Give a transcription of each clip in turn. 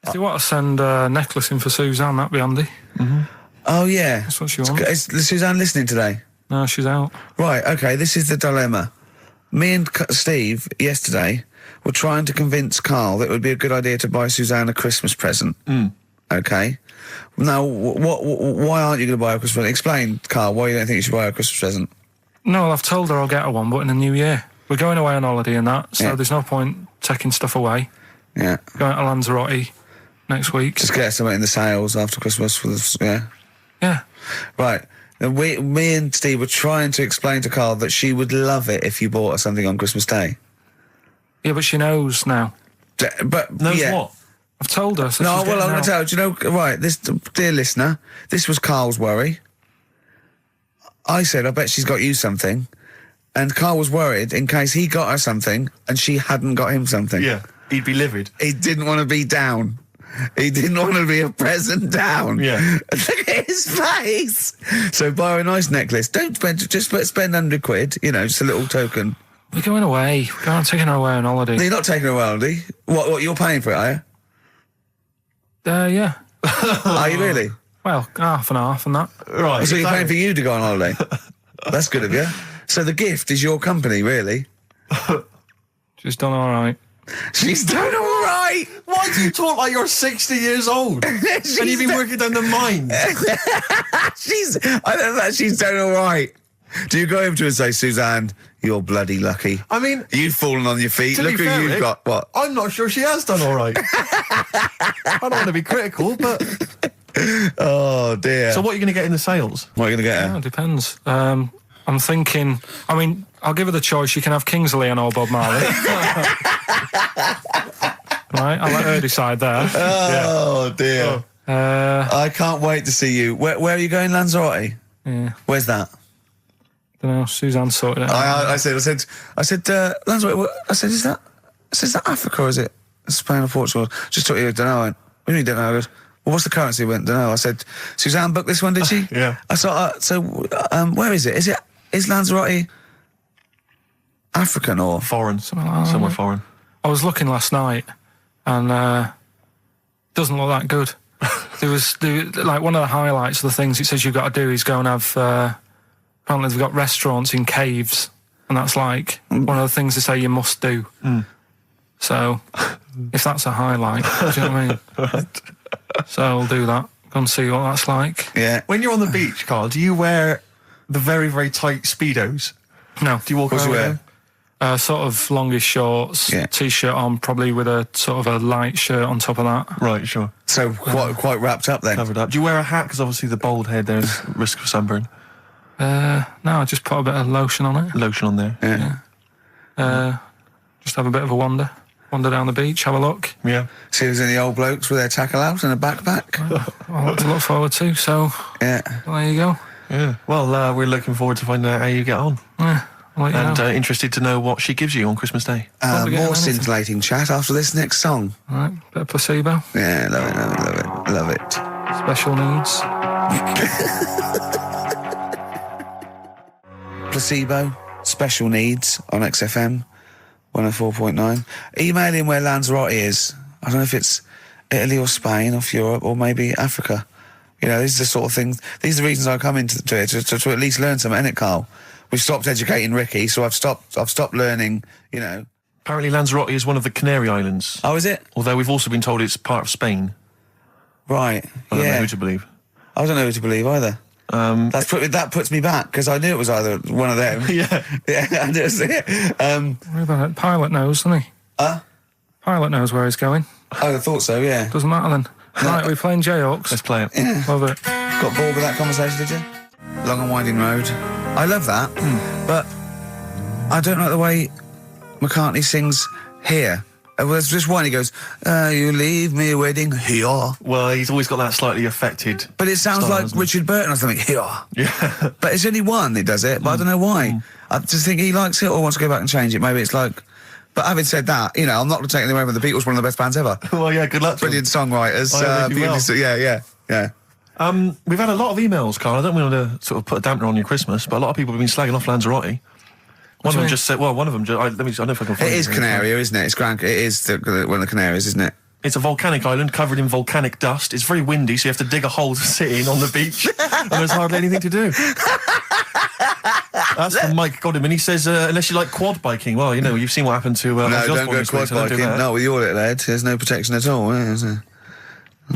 If you want to send a necklace in for Suzanne, that'd be handy. Oh, yeah. That's what she wants. Is Suzanne listening today? No, she's out. Right, okay, this is the dilemma. Me and Steve, yesterday, were trying to convince Karl that it would be a good idea to buy Suzanne a Christmas present. Okay? Now, why aren't you going to buy her a Christmas present? Explain, Karl, why you don't think you should buy her a Christmas present. No, I've told her I'll get her one, but in the new year. We're going away on holiday and that, so there's no point taking stuff away. Yeah. Going to Lanzarote next week. Just get something in the sales after Christmas for the, Yeah. Right. Me and Steve were trying to explain to Karl that she would love it if you bought her something on Christmas Day. Yeah, but she knows now. But Knows what? I've told her. So no, well, I'm going to tell you. Do you know, right, this, dear listener, this was Karl's worry. I said, I bet she's got you something. And Karl was worried in case he got her something and she hadn't got him something. Yeah, he'd be livid. He didn't want to be down. He didn't want to be a present down. Yeah. Look at his face. So buy her a nice necklace. Don't spend, just spend £100, you know, just a little token. We're going away. We're going taking her away on holiday. No, you're not taking her away, are you? What, you're paying for it, are you? Yeah. Are you really? Well, half and half and that. Right. So you're paying for you to go on holiday? That's good of you. So the gift is your company, really? She's done all right. She's done all right. Why do you talk like you're 60 years old? And you've been working down the mines? I don't know that she's done all right. Do you go home to her and say, Suzanne, you're bloody lucky? I mean... You've fallen on your feet. To Look be who fair, you've Rick, got. What? I'm not sure she has done all right. I don't want to be critical, but... Oh, dear. So what are you going to get in the sales? What are you going to get her? Yeah, it depends. I'm thinking... I mean, I'll give her the choice. She can have Kingsley and or Bob Marley. Right, I'll let her decide there. Oh, dear. I can't wait to see you. Where are you going, Lanzarote? Yeah. Where's that? Don't know. Suzanne sorted it out. I said, Lanzarote. I said, is that Africa or is it Spain or Portugal? Just took you. Don't know. What do you mean, don't know? I goes, well, what's the currency? Went, don't know. I said, Suzanne booked this one, did she? Yeah. I thought, where is it? Is Lanzarote African or Foreign. Somewhere foreign. I was looking last night, and doesn't look that good. There was like one of the highlights of the things it says you've got to do is go and have. Apparently they've got restaurants in caves, and that's like one of the things they say you must do. So, if that's a highlight, do you know what I mean? Right. So I'll do that. Go and see what that's like. Yeah. When you're on the beach, Karl, do you wear the very, very tight Speedos? No. Do you walk around with them? Sort of longish shorts, t-shirt on, probably with a sort of a light shirt on top of that. Right, sure. So quite wrapped up then. Covered up. Do you wear a hat? Because obviously the bald head, there's risk of sunburn. No, I just put a bit of lotion on it. Lotion on there. Yeah. Just have a bit of a wander down the beach, have a look. Yeah. See if there's any old blokes with their tackle out and a backpack. A lot to look forward to, so Yeah. there you go. Yeah. Well, we're looking forward to finding out how you get on. Yeah, I'll let you And know. interested to know what she gives you on Christmas Day. Probably get More anything. scintillating chat after this next song. All right, bit of placebo. Yeah, love it. Special needs. Placebo, special needs on XFM 104.9. Email in where Lanzarote is. I don't know if it's Italy or Spain or Europe or maybe Africa. You know, these are the sort of things, these are the reasons I come into it, to at least learn something, innit, Karl? We've stopped educating Ricky, so I've stopped learning, you know. Apparently Lanzarote is one of the Canary Islands. Oh, is it? Although we've also been told it's part of Spain. Right, I don't know yeah. who to believe. I don't know who to believe either. That puts me back, because I knew it was either one of them. Yeah. Yeah, I just, What about it? Pilot knows, doesn't he? Pilot knows where he's going. I thought so, yeah. Doesn't matter then. Right, we're playing Jayhawks. Let's play it. Yeah. Love it. Got bored with that conversation, did you? Long and winding road. I love that, but I don't like the way McCartney sings here. There's just one, he goes, you leave me waiting here. Well, he's always got that slightly affected... But it sounds style, like doesn't it? Richard Burton or something, here. Yeah. But it's only one that does it, but I don't know why. I just think he likes it or wants to go back and change it. Maybe it's like... But having said that, you know, I'm not taking away from the Beatles, one of the best bands ever. Well, yeah, good luck to Brilliant songwriters. Oh, really well. Yeah. We've had a lot of emails, Karl. I don't want to sort of put a dampener on your Christmas, but a lot of people have been slagging off Lanzarote. One of them just said, well, one of them, I don't know if I can find It is Canaria, isn't it? It's Gran. It is one of the Canaries, isn't it? It's a volcanic island covered in volcanic dust. It's very windy, so you have to dig a hole to sit in on the beach, and there's hardly anything to do. That's from Mike Godham, and he says, unless you like quad biking, well, you've seen what happened to... No, don't go quad biking. Not with your little head. There's no protection at all, is there?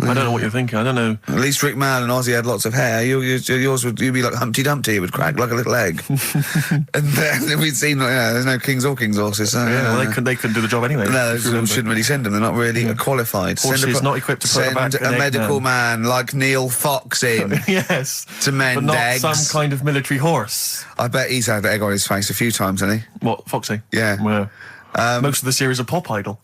I don't know what you're thinking. I don't know. At least Rick Mann and Ozzy had lots of hair. Yours would be like Humpty Dumpty. It would crack like a little egg. And then we'd seen, there's no kings or kings horses. So, well, they couldn't do the job anyway. No, shouldn't really send them. They're not really qualified. Horses not equipped to put back a medical man like Neil Fox in. Yes. To mend but not eggs. Some kind of military horse. I bet he's had egg on his face a few times, hasn't he? What, Foxy? Yeah. Well, most of the series are Pop Idol.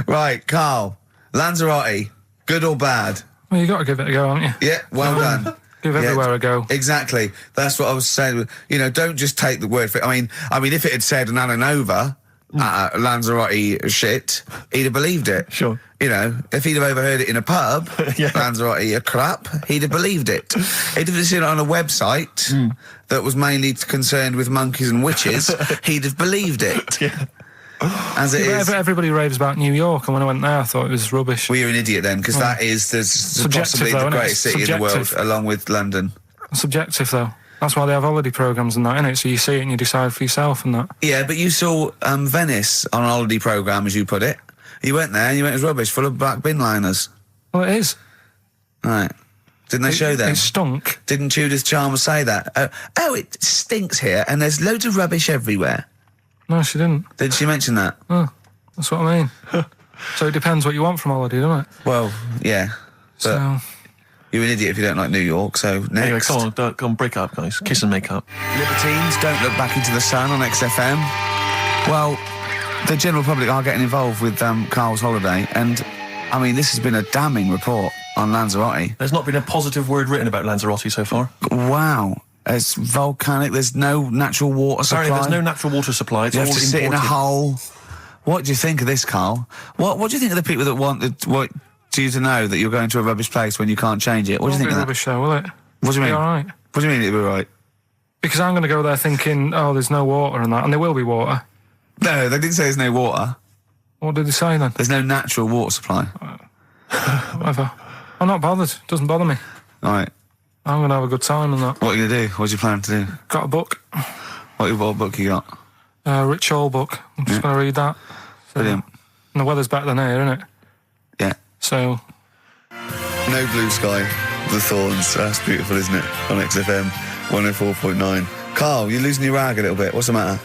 Right, Karl. Lanzarote, good or bad? Well, you got to give it a go, haven't you? Yeah, well done. Give everywhere a go. Exactly. That's what I was saying. Don't just take the word for it. I mean, if it had said Nananova, Lanzarote shit, he'd have believed it. Sure. If he'd have overheard it in a pub, Yeah. Lanzarote a crap, he'd have believed it. He'd have seen it on a website that was mainly concerned with monkeys and witches, he'd have believed it. Yeah. As it is. Everybody raves about New York, and when I went there, I thought it was rubbish. Well, you're an idiot then, because that is possibly the greatest city in the world, along with London. Subjective, though. That's why they have holiday programmes and that, innit? So you see it and you decide for yourself and that. Yeah, but you saw Venice on a holiday programme, as you put it. You went there and you went, it was rubbish, full of black bin liners. Well, it is. Right. Didn't they show them? It stunk. Didn't Judith Chalmers say that? It stinks here and there's loads of rubbish everywhere. No, she didn't. Did she mention that? Oh, that's what I mean. So it depends what you want from holiday, doesn't it? Well, yeah. But So... you're an idiot if you don't like New York, so next. Anyway, come on, break up, guys. Kiss and make up. Libertines, don't look back into the sun on XFM. Well, the general public are getting involved with Karl's holiday, and, this has been a damning report on Lanzarote. There's not been a positive word written about Lanzarote so far. Wow. It's volcanic, there's no natural water supply. Apparently there's no natural water supply, it's you all have to sit in a imported. hole. What do you think of this, Karl? What do you think of the people that want you to know that you're going to a rubbish place when you can't change it? What do you think of that? Rubbish though, will it? What do you mean? Be all right. What do you mean it'll be right? Because I'm going to go there thinking, there's no water and that, and there will be water. No, they didn't say there's no water. What did they say then? There's no natural water supply. Whatever. I'm not bothered. It doesn't bother me. All right. I'm going to have a good time and that. What are you going to do? What's your plan to do? Got a book. What book you got? Rich Hall book. I'm just going to read that. So, Brilliant. And the weather's better than here, isn't it? Yeah. So... No Blue Sky, The Thorns. That's beautiful, isn't it? On XFM 104.9. Karl, you're losing your rag a little bit. What's the matter?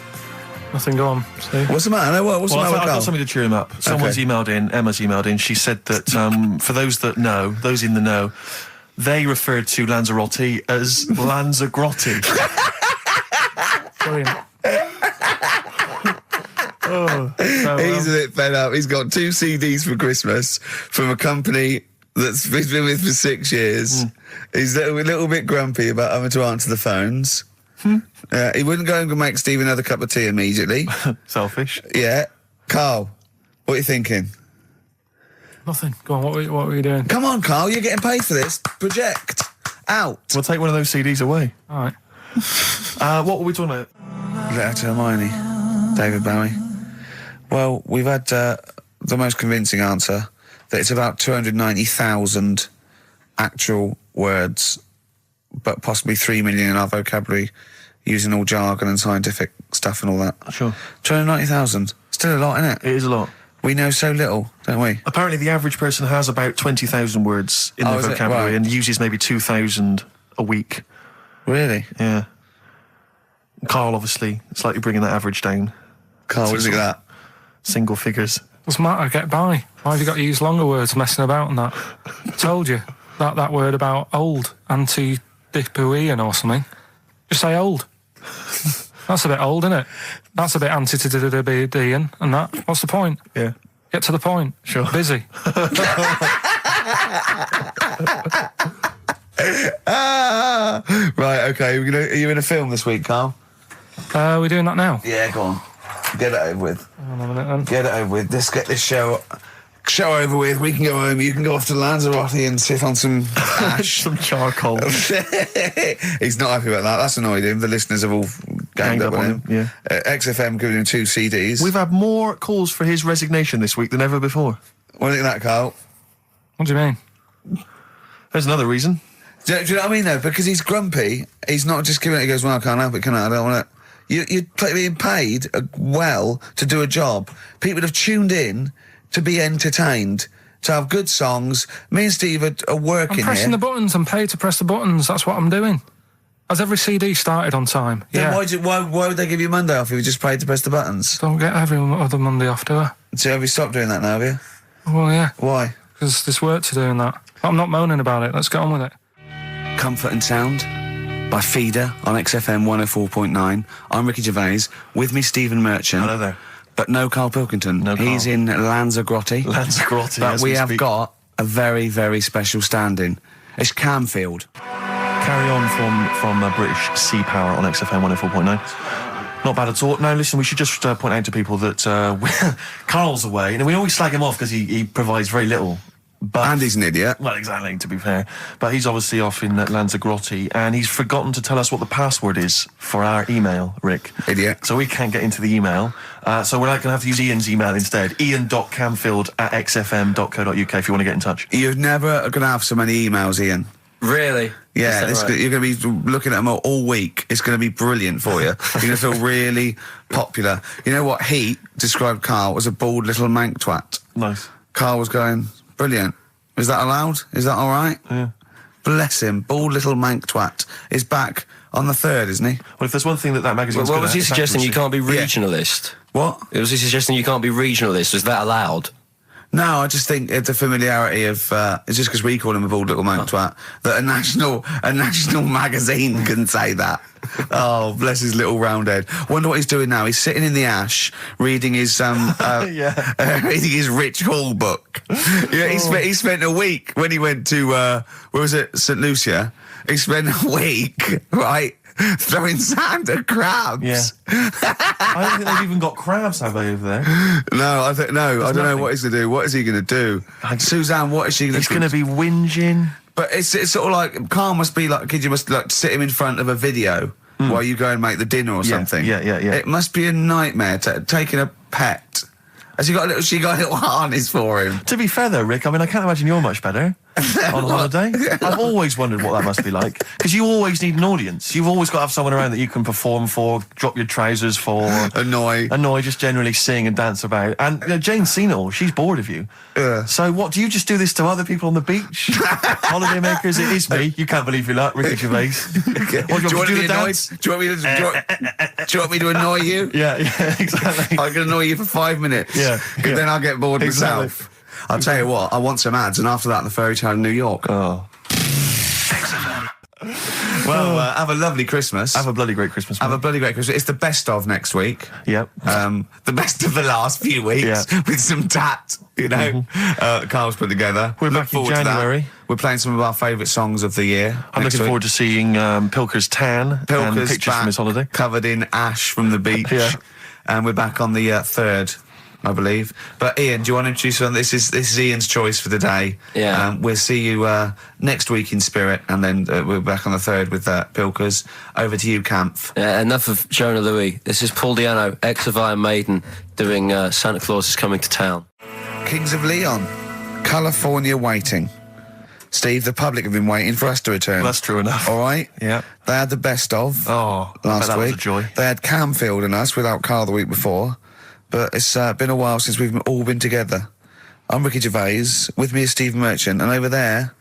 Nothing, go on. See? What's the matter? No, what's the matter with I've Karl? got something to cheer him up. Someone's emailed in, Emma's emailed in, she said that for those that know, those in the know, they referred to Lanzarote as Lanzagrotte. Brilliant. He's a bit fed up. He's got 2 CDs for Christmas from a company that's he's been with for 6 years. He's a little bit grumpy about having to answer the phones. He wouldn't go and make Steve another cup of tea immediately. Selfish. Yeah. Karl, what are you thinking? Nothing. Go on, what were you doing? Come on, Karl, you're getting paid for this. Project. Out. We'll take one of those CDs away. All right. What were we talking about? Letter to Hermione. David Bowie. Well, we've had the most convincing answer that it's about 290,000 actual words, but possibly 3 million in our vocabulary, using all jargon and scientific stuff and all that. Sure. 290,000. Still a lot, isn't it? It is a lot. We know so little, don't we? Apparently the average person has about 20,000 words in their is it? vocabulary Right. and uses maybe 2,000 a week. Really? Yeah. Karl, obviously, slightly bringing that average down. Karl, what do you think of that? Single figures. Doesn't matter, get by. Why have you got to use longer words messing about and that? Told you. That word about old, anti-dipuian or something. Just say old. That's a bit old, isn't it? That's a bit anti-dipuian and that. What's the point? Yeah. Get to the point. Sure. Busy. Right, okay. Are you in a film this week, Karl? We're doing that now. Yeah, go on. Get it over with. Hang on a minute then. Get it over with. Let's get this show over with. We can go home. You can go off to Lanzarote and sit on some ash. Some charcoal. He's not happy about that. That's annoyed him. The listeners have all ganged up on him. Yeah. XFM giving him 2 CDs. We've had more calls for his resignation this week than ever before. What do you think of that, Carl? What do you mean? There's another reason. Do you know what I mean, though? Because he's grumpy, he's not just giving it, he goes, well, I can't help it, can I? I don't want it. You're being paid well to do a job. People have tuned in to be entertained, to have good songs. Me and Steve are working I'm pressing here. the buttons. I'm paid to press the buttons. That's what I'm doing. Has every CD started on time? Then Yeah. why would they give you Monday off if you just paid to press the buttons? Don't get every other Monday off, do I? So have you stopped doing that now, have you? Well, yeah. Why? Because there's work to do in that. I'm not moaning about it. Let's get on with it. Comfort and Sound by Feeder on XFM 104.9. I'm Ricky Gervais. With me, Stephen Merchant. Hello there. But no Karl Pilkington. No Karl. He's in Lanzarote. Lanzarote, But as we we have speak. got a very, very special stand-in. It's Camfield. Carry on from British Sea Power on XFM 104.9. Not bad at all. Now, listen, we should just point out to people that Karl's away, and we always slag him off because he provides very little. But And he's an idiot. well, exactly, to be fair. But he's obviously off in Lanzarote, and he's forgotten to tell us what the password is for our email, Rick. Idiot. So we can't get into the email. So we're going to have to use Ian's email instead. ian.camfield@xfm.co.uk if you want to get in touch. You're never going to have so many emails, Ian. Really? Yeah, Is that right? you're going to be looking at them all week. It's going to be brilliant for you. You're going to feel really popular. You know what? He described Karl as a bald little mank twat. Nice. Karl was going, brilliant. Is that allowed? Is that all right? Yeah. Bless him. Bald little mank twat is back on the 3rd, isn't he? Well, if there's one thing that magazine's What good was at, he it's suggesting? You accuracy. can't be regionalist. What? Was he suggesting you can't be regionalist? Was that allowed? No, I just think it's a familiarity of, it's just because we call him a bald little mank twat, that a national magazine can say that. Oh, bless his little round head. Wonder what he's doing now. He's sitting in the ash, reading his, reading his Rich Hall book. Yeah, he spent a week when he went to, where was it, St. Lucia? He spent a week, right, throwing sand at crabs. Yeah. I don't think they've even got crabs, have they, over there? No, I don't know nothing. what he's going to do. What is he going to do? Suzanne, what is she going to He's do? going to be whinging. But it's sort of like, Karl must be like, kid, you must like sit him in front of a video while you go and make the dinner or something. Yeah. It must be a nightmare taking a pet. Has she got a little harness for him? To be fair, though, Rick, I mean, I can't imagine you're much better on holiday. I've always wondered what that must be like. Because you always need an audience. You've always got to have someone around that you can perform for, drop your trousers for. Annoy, just generally sing and dance about. And Jane's seen it all. She's bored of you. So what, do you just do this to other people on the beach? Holiday makers, it is me. You can't believe your luck, Ricky Gervais. What, do you want to do be the annoyed? dance? Do you want me to annoy you? Yeah, exactly. I can annoy you for 5 minutes. Yeah, Because then I'll get bored Exactly. myself. I'll tell you what, I want some ads, and after that, the fairy tale in New York. Oh. Well, have a lovely Christmas. Have a bloody great Christmas, Have mate. a bloody great Christmas. It's the best of next week. Yep. The best of the last few weeks Yeah. with some tat, you know. Carl's put together. We're Look back in forward to that. January. We're playing some of our favourite songs of the year. I'm looking forward to seeing Pilker's tan and Pilker's pictures from his holiday. covered in ash from the beach. Yeah. And we're back on the 3rd, I believe. But Ian, do you want to introduce one? This is Ian's choice for the day. Yeah. We'll see you next week in spirit, and then we're back on the 3rd with Pilkers. Over to you, Kampf. Enough of Jonah Louis. This is Paul Di'Anno, ex of Iron Maiden, doing Santa Claus is Coming to Town. Kings of Leon, California Waiting. Steve, the public have been waiting for us to return. That's true enough. All right? Yeah. They had the best of Oh, I bet last that week. was a joy. They had Camfield and us without Karl the week before. But it's been a while since we've all been together. I'm Ricky Gervais. With me is Steve Merchant. And over there,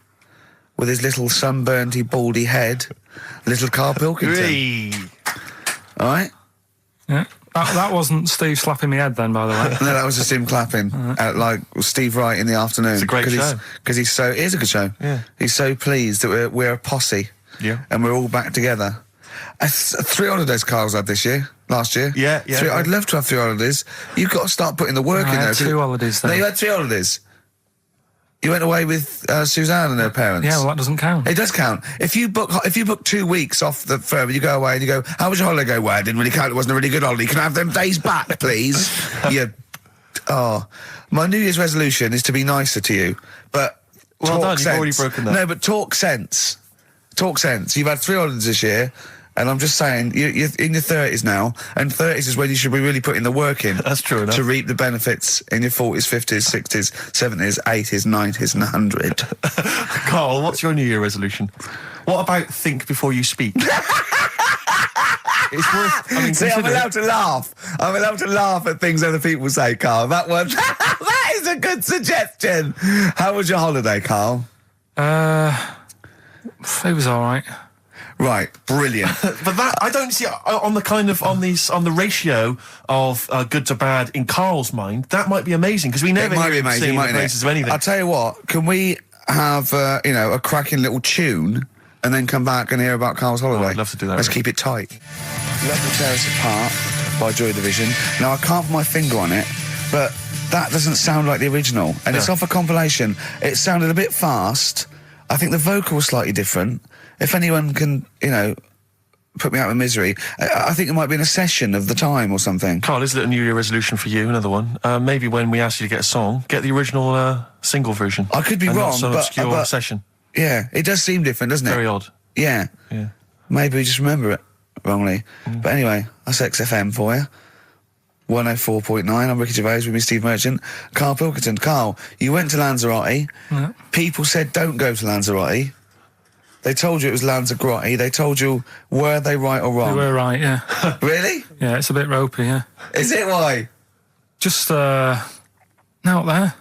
with his little sunburnedy, baldy head, little Karl Pilkington. Hey. All right? Yeah. That wasn't Steve slapping me head then, by the way. No, that was just him clapping, like Steve Wright in the afternoon. It's a great show. Because he's so... It is a good show. Yeah. He's so pleased that we're a posse. Yeah. And we're all back together. 3 holidays Karl's had this year. Last year. Yeah. I'd love to have 3 holidays. You've got to start putting the work I in had there. 2 holidays No, then. you had 3 holidays. You went away with Suzanne and her parents. Yeah, well, that doesn't count. It does count. If you book 2 weeks off the firm and you go away and you go, how was your holiday go? Well, it didn't really count. It wasn't a really good holiday. Can I have them days back, please? My New Year's resolution is to be nicer to you. But Well talk done, you've sense. already broken that. No, but talk sense. Talk sense. You've had 3 holidays this year. And I'm just saying, you're in your 30s now, and 30s is when you should be really putting the work in. That's true enough. To reap the benefits in your 40s, 50s, 60s, 70s, 80s, 90s, and 100. Carl, what's your New Year resolution? What about think before you speak? It's worth. I mean, See, I'm consider it. allowed to laugh. I'm allowed to laugh at things other people say, Carl. That one, that is a good suggestion. How was your holiday, Carl? It was all right. Right, brilliant. But that I don't see on the ratio of good to bad in Carl's mind. That might be amazing because we never It might hear be him amazing, sing the mightn't praises it? of anything. I'll tell you what, can we have, a cracking little tune and then come back and hear about Carl's holiday? I'd love to do that, Let's really. keep it tight. Love to Tear Us Apart by Joy Division. Now, I can't put my finger on it, but that doesn't sound like the original. And it's No. off a compilation. It sounded a bit fast. I think the vocal was slightly different. If anyone can, put me out of misery, I think it might be in a session of the time or something. Carl, is it a New Year resolution for you? Another one. Maybe when we ask you to get a song, get the original single version. I could be and wrong, not some but- obscure but- session. Yeah, it does seem different, doesn't it? Very odd. Yeah. Yeah. Maybe we just remember it wrongly. But anyway, that's XFM for you. 104.9, I'm Ricky Gervais with me, Steve Merchant. Karl Pilkington. Karl, you went to Lanzarote. Yeah. People said don't go to Lanzarote. They told you it was Lanzarote. They told you, were they right or They wrong? were right, yeah. Really? Yeah, it's a bit ropey, yeah. Is it why? Just out there.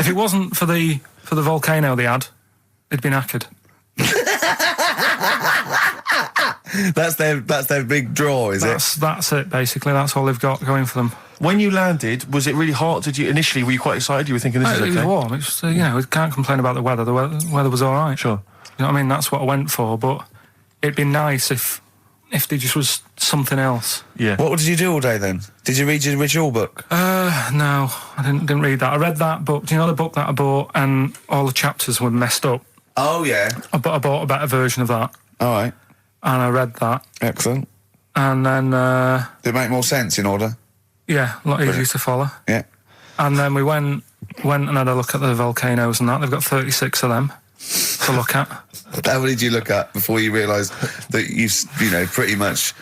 If it wasn't for the volcano they had, it'd been knackered. That's their big draw, is it? That's it, basically. That's all they've got going for them. When you landed, was it really hot? Were you quite excited? You were thinking this is It was okay? warm. It's we can't complain about the weather. The weather was all right. Sure. You know what I mean? That's what I went for. But it'd be nice if there just was something else. Yeah. What did you do all day then? Did you read your ritual book? No, I didn't read that. I read that book. Do you know the book that I bought and all the chapters were messed up? Oh, yeah. I bought a better version of that All right. and I read that. Excellent. And then, Did it make more sense in order? yeah, a lot easier to follow. Yeah. And then we went and had a look at the volcanoes and that. They've got 36 of them to look at. How many did you look at before you realised that pretty much,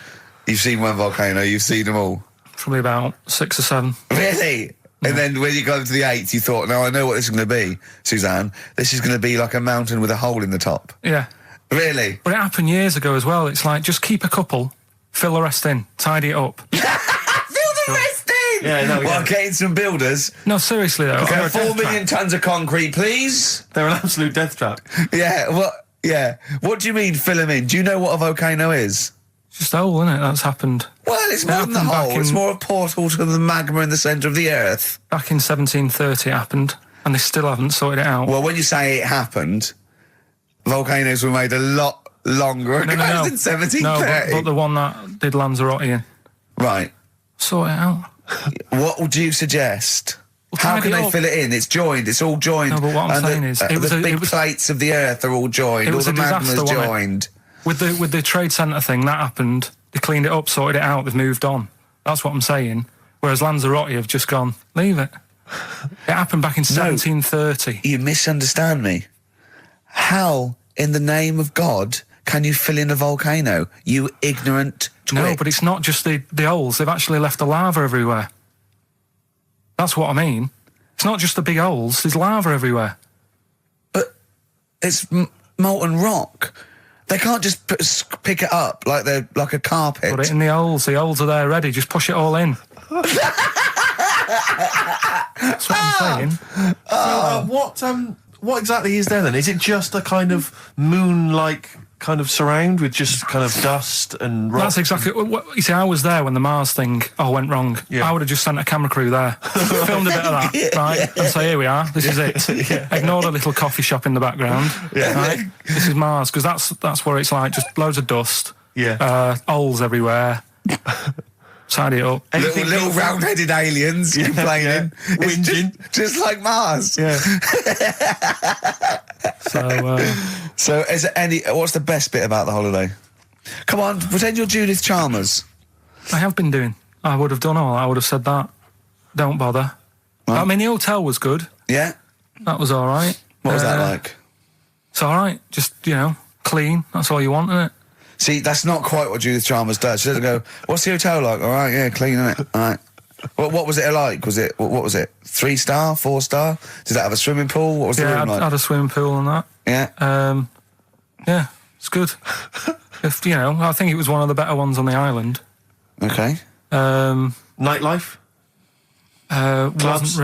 you've seen one volcano, you've seen them all? Probably about 6 or 7. Really? And then when you got to the 8th, you thought, no, I know what this is going to be, Suzanne. This is going to be like a mountain with a hole in the top. Yeah. Really? But it happened years ago as well. It's like, just keep a couple, fill the rest in, tidy it up. Fill the rest in! Yeah, no, Well, yeah. getting some builders. No, seriously though. Okay, Or a 4 death million trap. tons of concrete, please. They're an absolute death trap. Yeah, what? Yeah. What do you mean fill them in? Do you know what a volcano is? It's just a hole, isn't it? That's happened Well, it's more than the happened back hole. It's in- more a portal to the magma in the centre of the earth. back in 1730. It happened, and they still haven't sorted it out. Well, when you say it happened, volcanoes were made a lot longer ago than 1730. No, but the one that did Lanzarote in, Right. sort it out. What would you suggest? How tidy can they up. fill it in? It's joined. It's all joined. No, but what I'm And saying is, it was the a- big it was- plates of the earth are all joined. It All was the a disaster, magma's wasn't it? joined. With the trade centre thing, that happened. They cleaned it up, sorted it out. They've moved on. That's what I'm saying. Whereas Lanzarote have just gone, leave it. It happened back in 1730. You misunderstand me. How, in the name of God, can you fill in a volcano? You ignorant twit. No, but it's not just the holes. They've actually left the lava everywhere. That's what I mean. It's not just the big holes. There's lava everywhere. But it's molten rock. They can't just pick it up like they're like a carpet. Put it in the holes. The holes are there ready. Just push it all in. That's what I'm saying. What exactly is there then? Is it just a kind of moon-like kind of surround with just kind of dust and rock? That's exactly what you see. I was there when the Mars thing all went wrong. Yeah. I would have just sent a camera crew there, filmed a bit of that, right, and say, "Here we are. This is it." Ignore the little coffee shop in the background. Right? This is Mars because that's where it's like just loads of dust. Yeah. Holes everywhere. Tidy it up. Little round-headed aliens complaining. yeah. It's Whinging. just like Mars. Yeah. So, is there what's the best bit about the holiday? Come on, pretend you're Judith Chalmers. I have been doing. I would have done all. I would have said that. Don't bother. Right. I mean, the hotel was good. Yeah? That was all right. What was that like? It's all right. Just, clean. That's all you want, isn't it? See, that's not quite what Judith Chalmers does. She doesn't go, "What's the hotel like?" All right, yeah, clean, isn't it? All right. What was it like? Was it what was it? 3-star, 4-star? Did it have a swimming pool? What was the room like? Had a swimming pool and that. Yeah. Yeah, it's good. If you know, I think it was one of the better ones on the island. Okay. Nightlife? Wasn't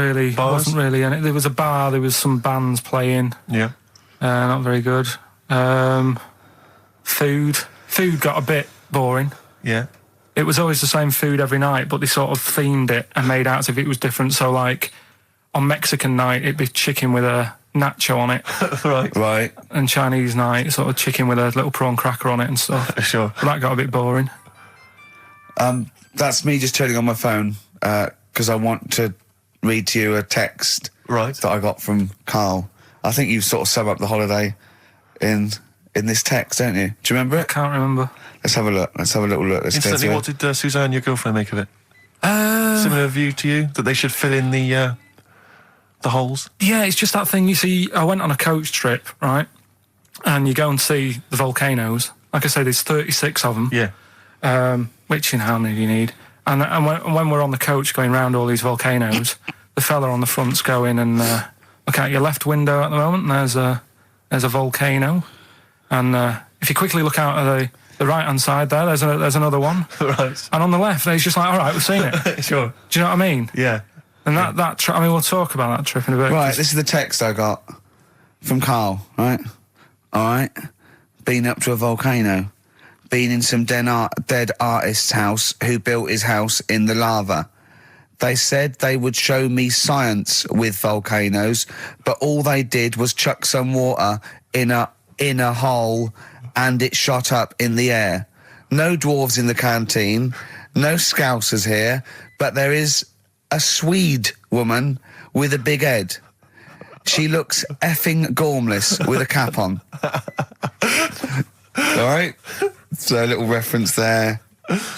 really. And there was a bar. There was some bands playing. Yeah. Not very good. Food got a bit boring. Yeah. It was always the same food every night, but they sort of themed it and made out as if it was different. So, like, on Mexican night, it'd be chicken with a nacho on it. Right. And Chinese night, sort of chicken with a little prawn cracker on it and stuff. Sure. But that got a bit boring. That's me just turning on my phone because I want to read to you a text that I got from Karl. I think you sort of sum up the holiday in this text, don't you? Do you remember I it? can't remember. Let's have a look. Let's have a little look. Let's go Instantly, through what it. did Suzanne, your girlfriend, make of it? Similar view to you? That they should fill in the holes? Yeah, it's just that thing. You see, I went on a coach trip, right? And you go and see the volcanoes. Like I say, there's 36 of them. Yeah. Which, you know, how many do you need? And when we're on the coach going round all these volcanoes, the fella on the front's going and look out your left window at the moment, and there's a volcano. And if you quickly look out at the right-hand side there's another one. Right. And on the left, he's just like, all right, we've seen it. Sure. Do you know what I mean? Yeah. And that trip, I mean, we'll talk about that trip in a bit. Right, this is the text I got from Karl, right? All right. Been up to a volcano. Been in some dead artist's house who built his house in the lava. They said they would show me science with volcanoes, but all they did was chuck some water in a hole and it shot up in the air. No dwarves in the canteen, no scousers here, but there is a Swede woman with a big head. She looks effing gormless with a cap on. All right? So a little reference there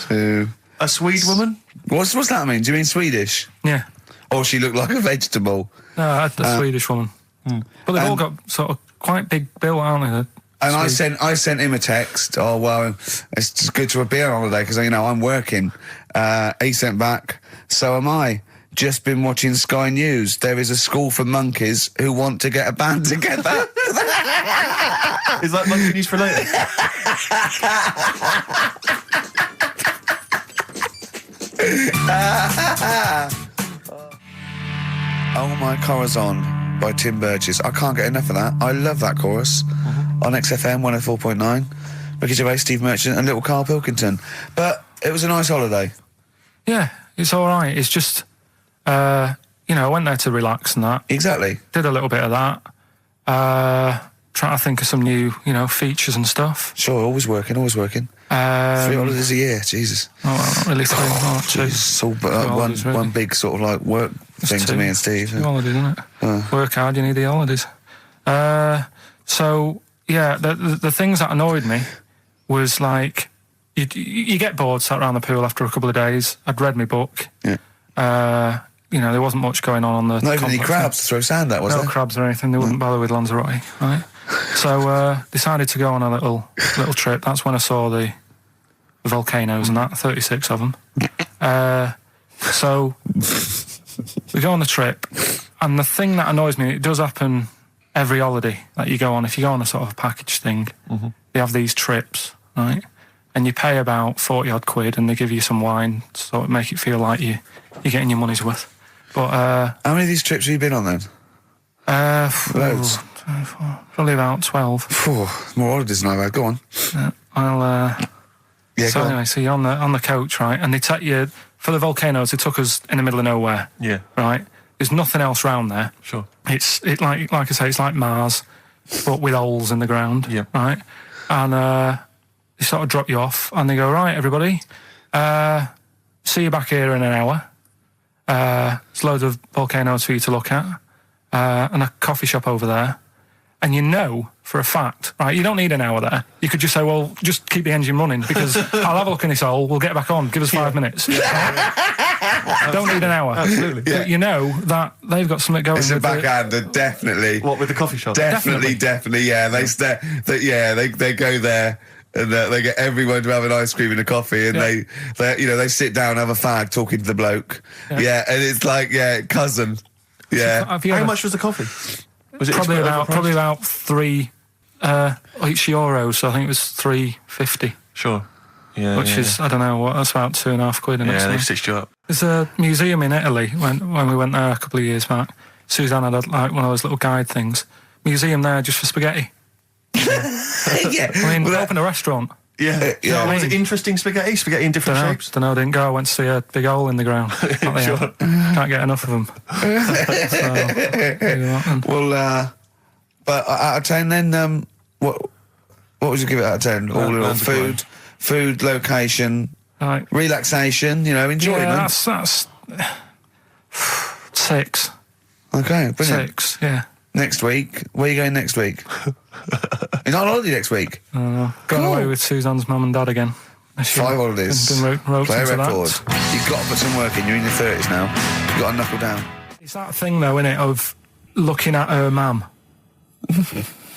to... A Swede woman? What's that mean? Do you mean Swedish? Yeah. Or she looked like a vegetable? No, the Swedish woman. But they've all got sort of quite big bill, aren't they? And I sent him a text. Oh, well, it's just good to be on holiday because, you know, I'm working. He sent back, so am I. Just been watching Sky News. There is a school for monkeys who want to get a band together. Is that monkey news for later? Oh My Corazon by Tim Burgess. I can't get enough of that. I love that chorus. On XFM 104.9. Ricky Gervais, Steve Merchant and little Karl Pilkington. But it was a nice holiday. Yeah, it's all right. It's just, you know, I went there to relax and that. Exactly. Did a little bit of that. Trying to think of some new, you know, features and stuff. Sure, always working. 3 holidays a year, Jesus. Oh, well, not really 3. Oh, 2. It's all holidays, really. one big sort of like work thing to 2. me and Steve. 2 holidays, isn't it? Work hard, you need the holidays. So, yeah, the things that annoyed me was like, you get bored sat around the pool after a couple of days. I'd read my book. Yeah. You know, there wasn't much going on the Not even any complex. crabs to throw sand at, was No there? crabs or anything. They wouldn't bother with Lanzarote, right? So decided to go on a little trip. That's when I saw the volcanoes and that, 36 of them. So we go on the trip, and the thing that annoys me, it does happen every holiday that you go on. If you go on a sort of a package thing, they have these trips, right? And you pay about 40-odd quid, and they give you some wine, so it make it feel like you're getting your money's worth. But How many of these trips have you been on then? Loads. Probably about 12. Phew, more holidays than I've had. Go on. Yeah, So go anyway, on. so you're on the coach, right? And they take you for the volcanoes. They took us in the middle of nowhere. Yeah. Right. There's nothing else round there. Sure. It's like I say, it's like Mars, but with holes in the ground. Yeah. Right. And they sort of drop you off, and they go, right, everybody, see you back here in an hour. There's loads of volcanoes for you to look at, and a coffee shop over there. And you know for a fact, right, you don't need an hour there. You could just say, well, just keep the engine running because I'll have a look in this hole, we'll get back on, give us 5 minutes. Don't need an hour. Absolutely. But you know that they've got something going It's a with it. backhander, definitely. What, with the coffee shop? Definitely, yeah. They go there And they get everyone to have an ice cream and a coffee, and they sit down, have a fag, talking to the bloke. Yeah, and it's like, cousin. Yeah. How much was the coffee? Was it probably about €3 each euro, so I think it was $3.50. Sure. Yeah. Which is, I don't know, what, that's about £2.50. Yeah, they've stitched you up. There's a museum in Italy when we went there a couple of years back. Suzanne had like one of those little guide things. Museum there just for spaghetti. Yeah. I mean, open a restaurant. Yeah. Was it interesting spaghetti? Spaghetti in different shapes? Don't know, didn't go. I went to see a big hole in the ground. Sure. Can't get enough of them. Well, but out of 10 then, what would you give it out of 10? All in all, food, location, Right. relaxation, enjoyment. Yeah, that's 6. Okay, brilliant. 6, yeah. Next week, where are you going next week? You're not on holiday next week? Going Cool. away with Suzanne's mum and dad again. 5 holidays. Been roped Play a into record. that. You've got to put some work in. You're in your 30s now. You've got to knuckle down. It's that thing, though, innit, of looking at her mum.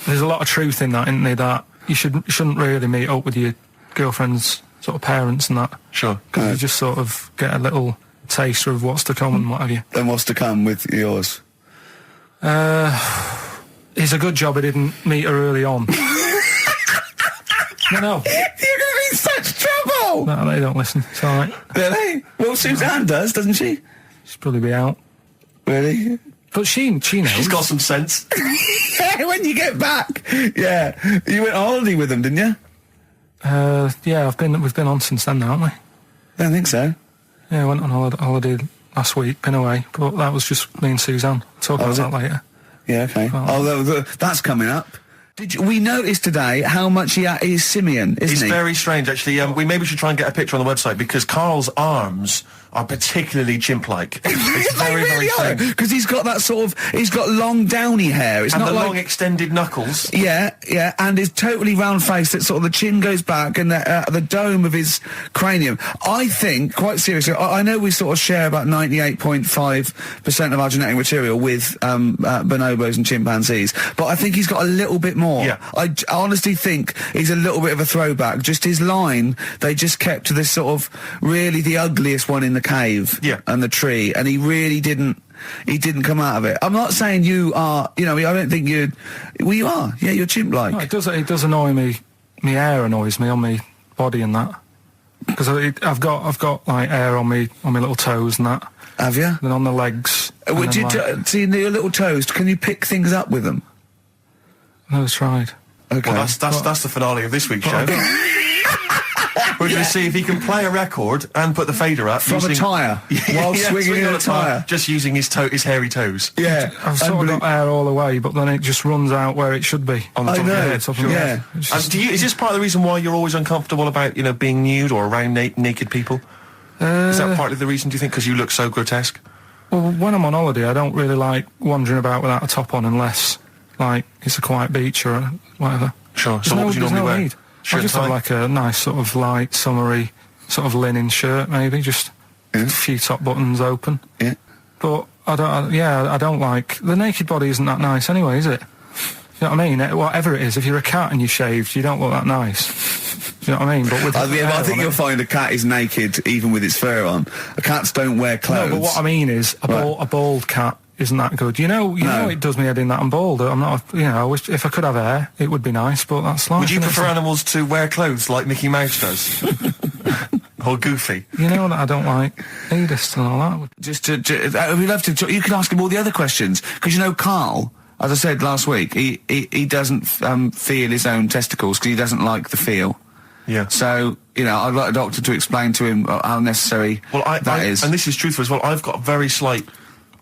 There's a lot of truth in that, isn't there, that you shouldn't really meet up with your girlfriend's sort of parents and that. Sure. Because you just sort of get a little taster of what's to come and what have you. Then what's to come with yours? It's a good job I didn't meet her early on. No. You're going to be in such trouble! No, they don't listen. It's all right. Really? Well, Suzanne does, doesn't she? She'll probably be out. Really? But she knows. She's got some sense. When you get back. Yeah. You went on holiday with them, didn't you? Yeah, we've been on since then, haven't we? I don't think so. Yeah, I went on holiday last week, been away, but that was just me and Suzanne. Talk about that later. Yeah, okay. Well, That's coming up. We noticed today how much he's simian, isn't he? It's very strange, actually. We maybe should try and get a picture on the website because Karl's arms are particularly chimp-like. It's They really are, because he's got that he's got long downy hair. It's and not the like long extended knuckles. Yeah, and his totally round face that sort of the chin goes back and the dome of his cranium. I think, quite seriously, I know we sort of share about 98.5% of our genetic material with bonobos and chimpanzees, but I think he's got a little bit more. Yeah. I honestly think he's a little bit of a throwback. Just his line, they just kept to this sort of really the ugliest one in the cave and the tree, and he really didn't come out of it. I'm not saying you are, I don't think you are. Yeah, you're chimp-like. No, it does annoy me. My hair annoys me on my body and that. Because I've got like hair on my little toes and that. Have you? And on the legs. Would you see your little toes? Can you pick things up with them? I've tried. Okay. Well, that's the finale of this week's show. We're going to see if he can play a record and put the fader up From a tyre, while swinging in a tyre. Just using his hairy toes. Yeah. I've sort of got hair all the way, but then it just runs out where it should be. On the top of your head. Top of my head. It's just- Is this part of the reason why you're always uncomfortable about, being nude or around naked people? Is that partly the reason, do you think, because you look so grotesque? Well, when I'm on holiday, I don't really like wandering about without a top on unless, like, it's a quiet beach or whatever. Sure. So what would you normally wear? Need. Shirt I just and have tie? like a nice sort of light, summery, sort of linen shirt, maybe, just a few top buttons open. Yeah. But I don't like the naked body. Isn't that nice anyway, is it? You know what I mean? Whatever it is, if you're a cat and you're shaved, you don't look that nice. Do you know what I mean? But with I think you'll find a cat is naked even with its fur on. Cats don't wear clothes. No, but what I mean is a bald cat isn't that good. You know it does me head in that I'm bald. I'm not. I wish if I could have hair, it would be nice. But that's life. Would you isn't prefer it? animals to wear clothes like Mickey Mouse does? Or Goofy? You know that I don't like nudist and all that. We'd love to. You can ask him all the other questions because Karl, as I said last week, he doesn't feel his own testicles because he doesn't like the feel. Yeah. So I'd like a doctor to explain to him how necessary that is. And this is truthful as well. I've got very slight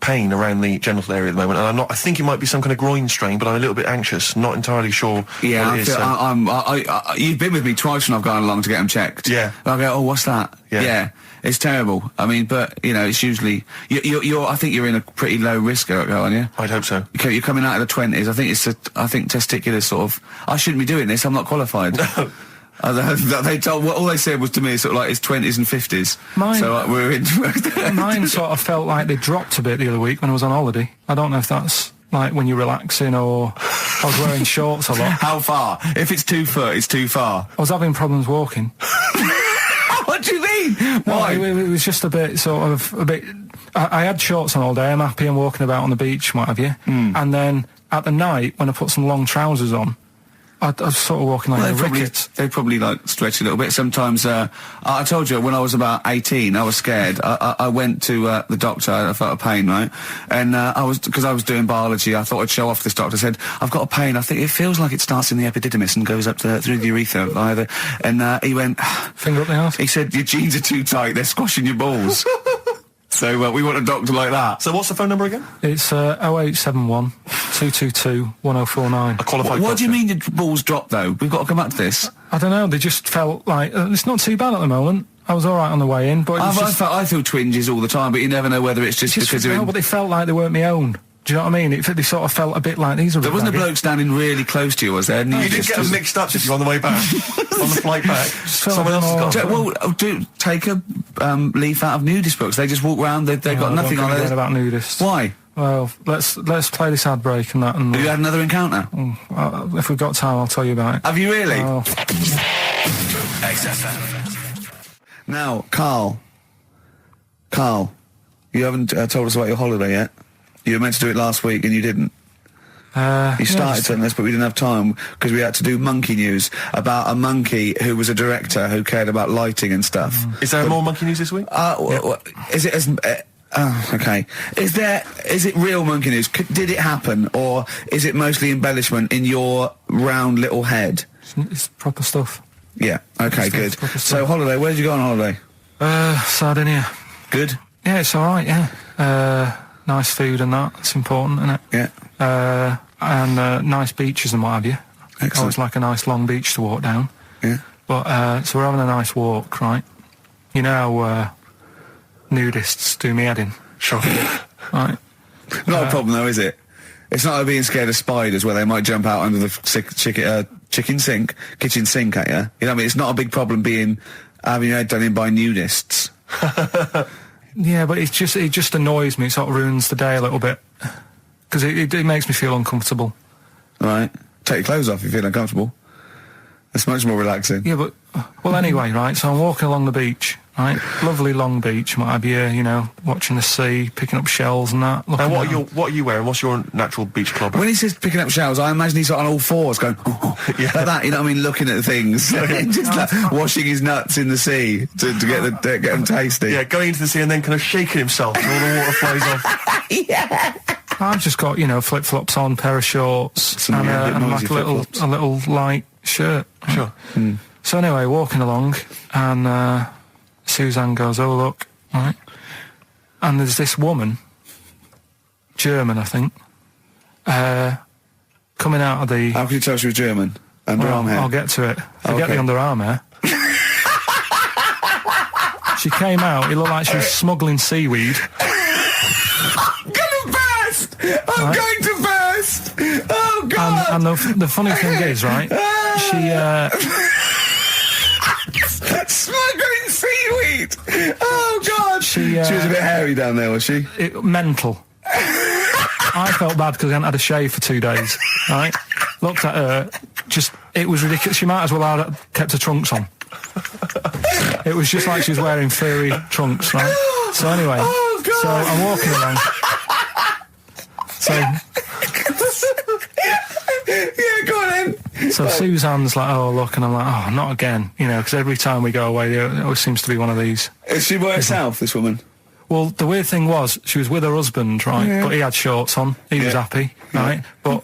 pain around the genital area at the moment, and I think it might be some kind of groin strain, but I'm a little bit anxious, not entirely sure Yeah, what it is. you've been with me twice when I've gone along to get them checked. Yeah. And I go, oh, what's that? Yeah. It's terrible. I mean, but it's usually I think you're in a pretty low risk, aren't you? I'd hope so. You're coming out of the 20s. I think testicular sort of. I shouldn't be doing this. I'm not qualified. No. They told all they said was to me sort of like it's 20s and 50s. We're in. Mine sort of felt like they dropped a bit the other week when I was on holiday. I don't know if that's like when you're relaxing or I was wearing shorts a lot. How far? If it's 2 foot, it's too far. I was having problems walking. What do you mean? Why? No, it was just a bit, I had shorts on all day, I'm happy, I'm walking about on the beach, what have you. And then at the night, when I put some long trousers on, I was sort of walking like a rickets. They probably like stretch a little bit. Sometimes, I told you when I was about 18, I was scared. I went to the doctor. I felt a pain, right? And because I was doing biology, I thought I'd show off this doctor. I said, I've got a pain. I think it feels like it starts in the epididymis and goes up through the urethra either. And he went, finger up the arse. He said, your jeans are too tight. They're squashing your balls. So we want a doctor like that. So what's the phone number again? It's 0871 222 1049. A qualified What do you doctor. mean your balls dropped, though? We've got to come back to this. I don't know, they just felt like, it's not too bad at the moment. I was alright on the way in, but it was just... I feel twinges all the time, but you never know whether it's just because they're no, but they felt like they weren't my own. Do you know what I mean? They sort of felt a bit like these are... There wasn't a bloke standing really close to you, was there? And You didn't get them mixed up, did you, on the way back? On the flight back? Someone else has got... Well, take a leaf out of nudist books. They just walk round, they've got nothing on it. it. About nudists. Why? Well, let's play this ad break and that. And Have you had another encounter? if we've got time, I'll tell you about it. Have you really? Oh. XFM. Now, Karl, you haven't told us about your holiday yet. You were meant to do it last week and you didn't. You started telling us, but we didn't have time because we had to do monkey news about a monkey who was a director who cared about lighting and stuff. Is there more monkey news this week? Is it as... okay. Is it real monkey news? Did it happen, or is it mostly embellishment in your round little head? It's proper stuff. Yeah. Okay. Good. Proper So stuff. holiday. Where did you go on holiday? Sardinia. Good. Yeah, it's all right. Yeah. Nice food and that. It's important, isn't it? Yeah. And nice beaches and what have you. Excellent. Always like a nice long beach to walk down. Yeah. But so we're having a nice walk, right? You know how nudists do me head in. Sure. Right. Not a problem though, is it? It's not like being scared of spiders where they might jump out under the kitchen sink at you. You know what I mean? It's not a big problem having your head done in by nudists. Yeah, but it just annoys me. It sort of ruins the day a little bit because it makes me feel uncomfortable. Right. Take your clothes off if you feel uncomfortable. It's much more relaxing. Yeah, but well, anyway, right. So I'm walking along the beach, right? Lovely long beach, what have you? You know, watching the sea, picking up shells and that. And what are you wearing? What's your natural beach club? When he says picking up shells, I imagine he's on all fours going, Yeah. like that, you know what I mean, looking at things. Just like washing his nuts in the sea to get them tasty. Yeah, going into the sea and then kind of shaking himself and all the water flows off. Yeah. I've just got, you know, flip-flops on, pair of shorts, Some and bit like noisy flip-flops. a little light shirt. Sure. So anyway, walking along, and Suzanne goes, "Oh look," right? And there's this woman, German, I think, coming out of the. How can you tell she was German? Underarm hair. I'll get to it. Forget Okay. the underarm hair. She came out. It looked like she was smuggling seaweed. I'm gonna burst! I'm going to burst! Oh God! And the funny thing is, right? Smuggling seaweed! Oh God! She was a bit hairy down there, was she? Mental. I felt bad because I hadn't had a shave for 2 days, right? Looked at her, it was ridiculous. She might as well have kept her trunks on. It was just like she was wearing furry trunks, right? So anyway, so I'm walking along. So, Yeah, go on then. so Suzanne's like, "Oh, look," and I'm like, "Oh, not again," you know, because every time we go away, there always seems to be one of these. Is she by herself, this woman? Well, the weird thing was, she was with her husband, right? Yeah. But he had shorts on. He was Yeah. happy, right? But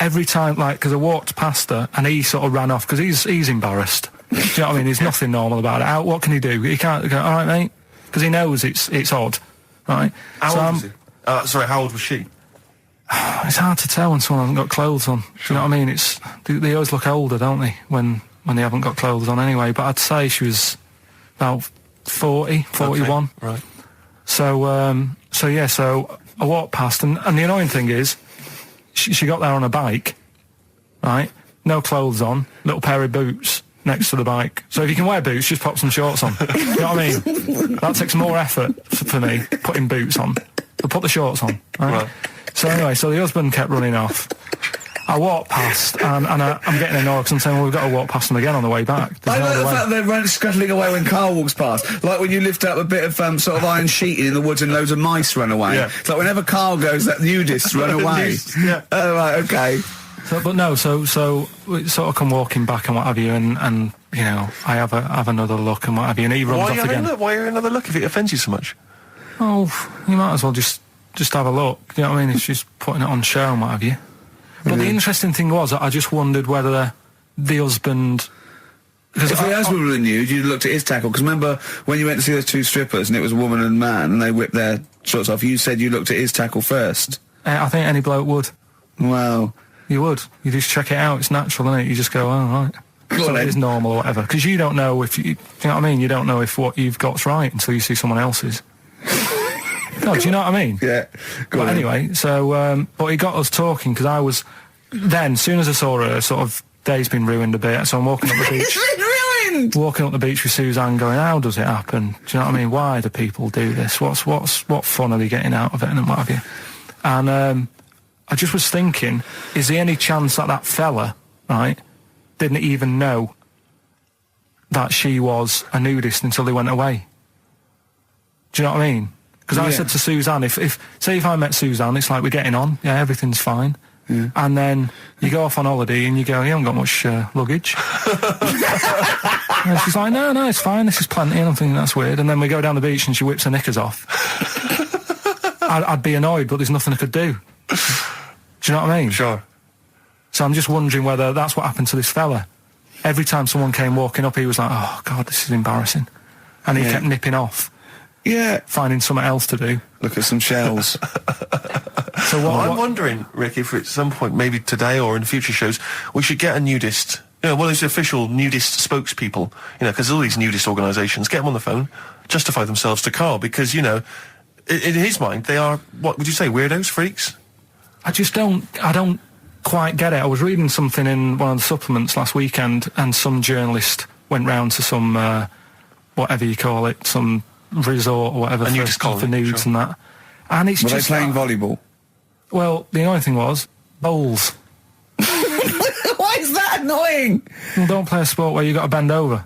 every time, like, because I walked past her and he sort of ran off because he's embarrassed. Do you know what I mean? There's nothing normal about it. What can he do? He can't go, "All right, mate," because he knows it's odd, right? How old was he? Sorry, how old was she? It's hard to tell when someone hasn't got clothes on. Do you know what I mean? They always look older, don't they, when they haven't got clothes on anyway. But I'd say she was about 40, 41. Okay, right. So I walked past, and the annoying thing is, she got there on a bike, right? No clothes on, little pair of boots next to the bike. So if you can wear boots, just pop some shorts on. You know what I mean? That takes more effort for me, putting boots on. But put the shorts on, right? Right. So anyway, so the husband kept running off. I walked past, and I'm getting annoyed because I'm saying, well, we've got to walk past them again on the way back. There's I no like other the way. fact that they're scuttling away when Karl walks past. Like when you lift up a bit of sort of iron sheeting in the woods and loads of mice run away. Yeah. It's like whenever Karl goes, that nudists run away. Yeah. Oh, right, okay. So we sort of come walking back and what have you, and you know, I have another look and what have you, and he runs off again. Why are you another look if it offends you so much? Oh, you might as well just have a look. You know what I mean? If she's putting it on show and what have you. But the interesting thing was, I just wondered whether the husband. If the husband would have knew, you'd looked at his tackle. Because remember when you went to see those two strippers and it was a woman and man and they whipped their shorts off, you said you looked at his tackle first. I think any bloke would. Wow. You would. You just check it out. It's natural, isn't it? You just go, oh, right. Go So on it then. is normal or whatever. Because you don't know if you know what I mean? You don't know if what you've got's right until you see someone else's. No, do you know what I mean? Yeah. Go But on. anyway, so, but he got us talking because I was, then, as soon as I saw her, sort of, day's been ruined a bit, so I'm walking up the beach. It's been ruined! Walking up the beach with Suzanne going, how does it happen? Do you know what I mean? Why do people do this? What fun are they getting out of it and what have you? And I just was thinking, is there any chance that fella, right, didn't even know that she was a nudist until they went away? Do you know what I mean? Because I Yeah. said to Suzanne, if I met Suzanne, it's like we're getting on, yeah, everything's fine. Yeah. And then you go off on holiday and you go, you haven't got much luggage. And she's like, no, it's fine, this is plenty. And I'm thinking, that's weird. And then we go down the beach and she whips her knickers off. I'd be annoyed, but there's nothing I could do. Do you know what I mean? Sure. So I'm just wondering whether that's what happened to this fella. Every time someone came walking up, he was like, oh, God, this is embarrassing. And he Yeah. kept nipping off, Yeah. finding something else to do. Look at some shells. So I'm wondering, Rick, if at some point, maybe today or in future shows, we should get a nudist, you know, one of those official nudist spokespeople, you know, because all these nudist organisations, get them on the phone, justify themselves to Karl, because, you know, in his mind, they are, what would you say, weirdos, freaks? I don't quite get it. I was reading something in one of the supplements last weekend, and some journalist went round to some, whatever you call it, some resort or whatever A nudist for colony, nudes sure. and that. And it's Were they just playing volleyball? Well, the annoying thing was bowls. Why is that annoying? Well, don't play a sport where you got to bend over.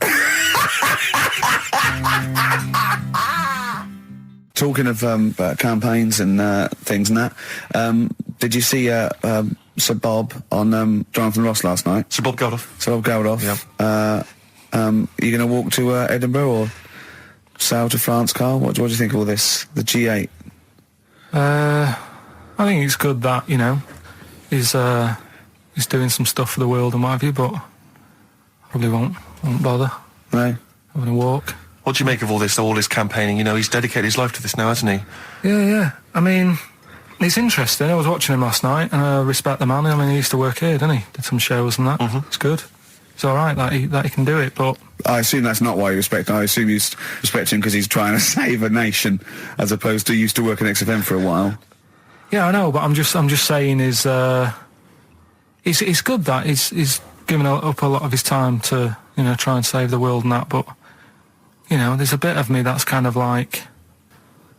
Talking of campaigns and things and that, did you see Sir Bob on Jonathan Ross last night? Sir Bob Geldof. Sir Bob Geldof. Yeah. You going to walk to Edinburgh or sail to France, Karl? What do you think of all this? The G8? I think it's good that, you know, he's doing some stuff for the world and what have you, but probably won't bother No? having a walk. What do you make of all this campaigning? You know, he's dedicated his life to this now, hasn't he? Yeah. I mean, it's interesting. I was watching him last night, and I respect the man. I mean, he used to work here, didn't he? Did some shows and that. It's good. It's all right that he can do it, but I assume that's not why you respect him. I assume you respect him because he's trying to save a nation, as opposed to used to work in XFM for a while. yeah, I know. But I'm just saying is it's good that he's given up a lot of his time to, you know, try and save the world and that. But you know, there's a bit of me that's kind of like,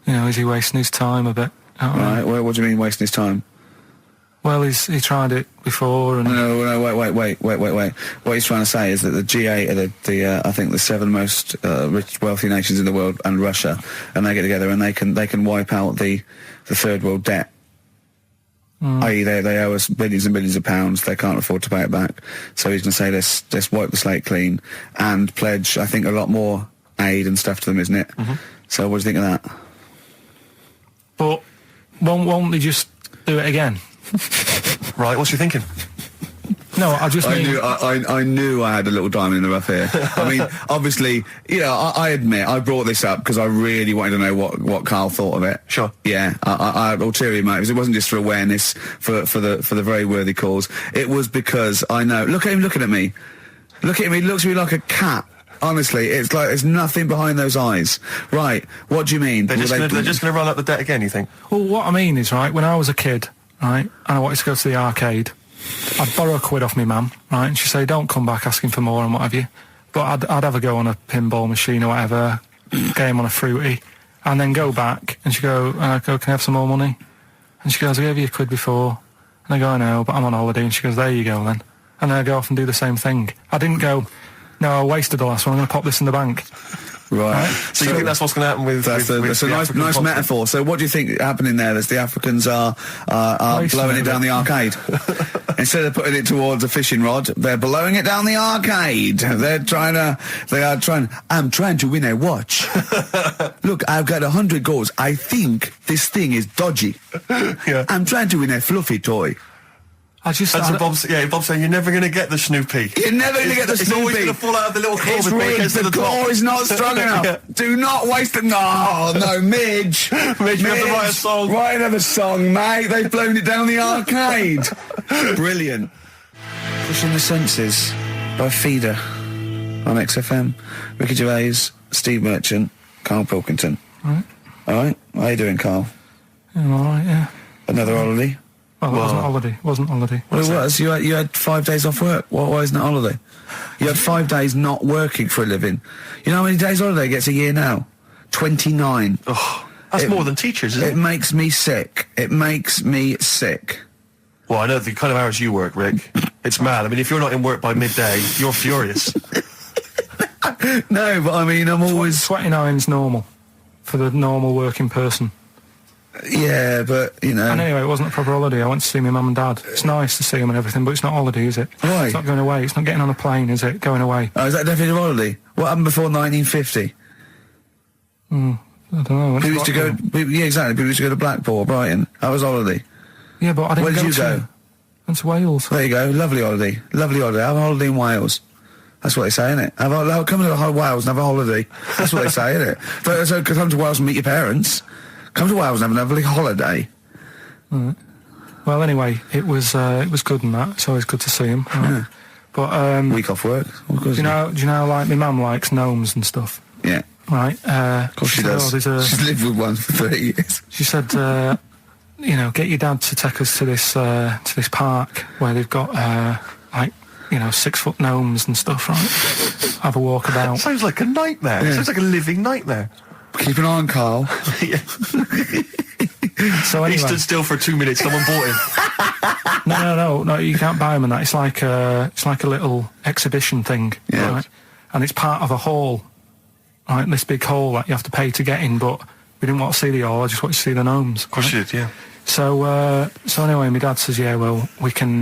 you know, is he wasting his time a bit? You know what I mean? Right? Well, what do you mean wasting his time? Well, he tried it before, and No, wait. What he's trying to say is that the G8 are I think the 7 most rich, wealthy nations in the world, and Russia, and they get together and they can wipe out the third world debt. I.e., they owe us billions and billions of pounds. They can't afford to pay it back. So he's going to say, let's wipe the slate clean and pledge, I think, a lot more aid and stuff to them, isn't it? So what do you think of that? but won't they just do it again? Right, what's you thinking? No, I just mean. I knew I had a little diamond in the rough here. I mean, obviously, you know, I admit I brought this up because I really wanted to know what Karl thought of it. Sure. Yeah, I had ulterior motives. It wasn't just for awareness, for the very worthy cause. It was because I know. Look at him looking at me. Look at him. He looks at me like a cat. Honestly, it's like there's nothing behind those eyes. Right? What do you mean? They're just going to run up the debt again, you think? Well, what I mean is, right, when I was a kid, right, and I wanted to go to the arcade, I'd borrow £1 off my mum, right, and she'd say, don't come back asking for more and what have you. But I'd have a go on a pinball machine or whatever, game on a fruity, and then go back, and she'd go, can I have some more money? And she goes, I gave you £1 before. And And I go, I know, but I'm on holiday. And she goes, there you go then. And then I go off and do the same thing. I didn't go, no, I wasted the last one, I'm going to pop this in the bank. Right. So you think that's what's going to happen with... That's a the nice African nice continent? metaphor. So what do you think happening there is the Africans are blowing it down the arcade? Instead of putting it towards a fishing rod, they're blowing it down the arcade. They are trying, I'm trying to win a watch. Look, I've got 100 goals. I think this thing is dodgy. Yeah. I'm trying to win a fluffy toy. I just... And so Bob's saying, you're never going to get the Snoopy. You're never going to get the It's Snoopy. always going to fall out of the little claw It's before it rigged. gets to The the top. claw is not strong enough. Yeah. Do not waste it. No, Midge. Midge, you have to write a song. Write another song, mate. They've blown it down the arcade. Brilliant. Pushing the Senses by Feeder on XFM. Ricky Gervais, Steve Merchant, Karl Pilkington. Right. All right. How you doing, Karl? Yeah, I'm all right, yeah. Another holiday? Well, it wasn't holiday. It wasn't holiday. Well, it was. You had 5 days off work. Why isn't it holiday? You had 5 days not working for a living. You know how many days holiday gets a year now? 29. Oh, that's more than teachers, isn't it? It makes me sick. It makes me sick. Well, I know the kind of hours you work, Rick. It's mad. I mean, if you're not in work by midday, you're furious. No, but I mean, I'm always... 29's normal for the normal working person. Yeah, but, you know... And anyway, it wasn't a proper holiday. I went to see my mum and dad. It's nice to see them and everything, but it's not holiday, is it? Why? It's not going away. It's not getting on a plane, is it? Going away. Oh, is that definitely a holiday? What happened before 1950? I don't know. People used to go... Yeah, exactly. People used to go to Blackpool or Brighton. That was holiday. Yeah, but I didn't Where did go you to... go? Went to Wales. There you go. Lovely holiday. Lovely holiday. Have a holiday in Wales. That's what they say, innit? Come to Wales and have a holiday. That's what they say, innit? So come to Wales and meet your parents. Come to Wales and have a lovely holiday. Right. Well, anyway, it was good and that. It's always good to see him. Right? Yeah. But Week off work. do you know, like my mum likes gnomes and stuff, Yeah. right? Of course she does. She's lived with one for 30 years. She said, get your dad to take us to this park where they've got 6-foot gnomes and stuff, right? Have a walk about. Sounds like a nightmare. Yeah. Sounds like a living nightmare. Keep an eye on Karl. Yeah. So anyway, He stood still for 2 minutes. Someone bought him. No, you can't buy them and that. It's like a little exhibition thing, Yeah. right? And it's part of a hall, right? This big hall that you have to pay to get in, but we didn't want to see the hall. I just wanted to see the gnomes. Of course you did, yeah. So anyway, my dad says, yeah, well, we can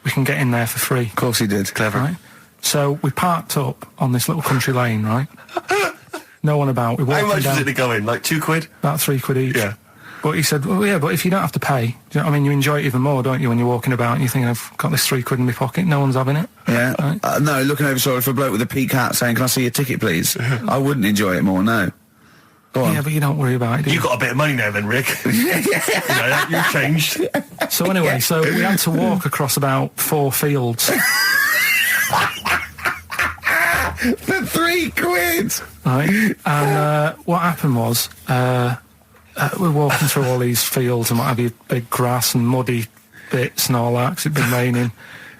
get in there for free. Of course he did. Clever. Right? So we parked up on this little country lane, right? No one about. We walked How much down, was it to go in? Like £2? about £3 each. Yeah. But he said, well, yeah, but if you don't have to pay, do you know what I mean? You enjoy it even more, don't you, when you're walking about and you think, I've got this £3 in my pocket, no one's having it. Yeah. Right? No, looking over shoulder for a bloke with a peak hat saying, can I see your ticket, please? I wouldn't enjoy it more, no. Go on. Yeah, but you don't worry about it, do You you? got a bit of money now then, Rick. You're changed. So anyway, so we had to walk across about 4 fields. For £3? Right, and what happened was we're walking through all these fields and what have you, big grass and muddy bits and all that because it'd been raining,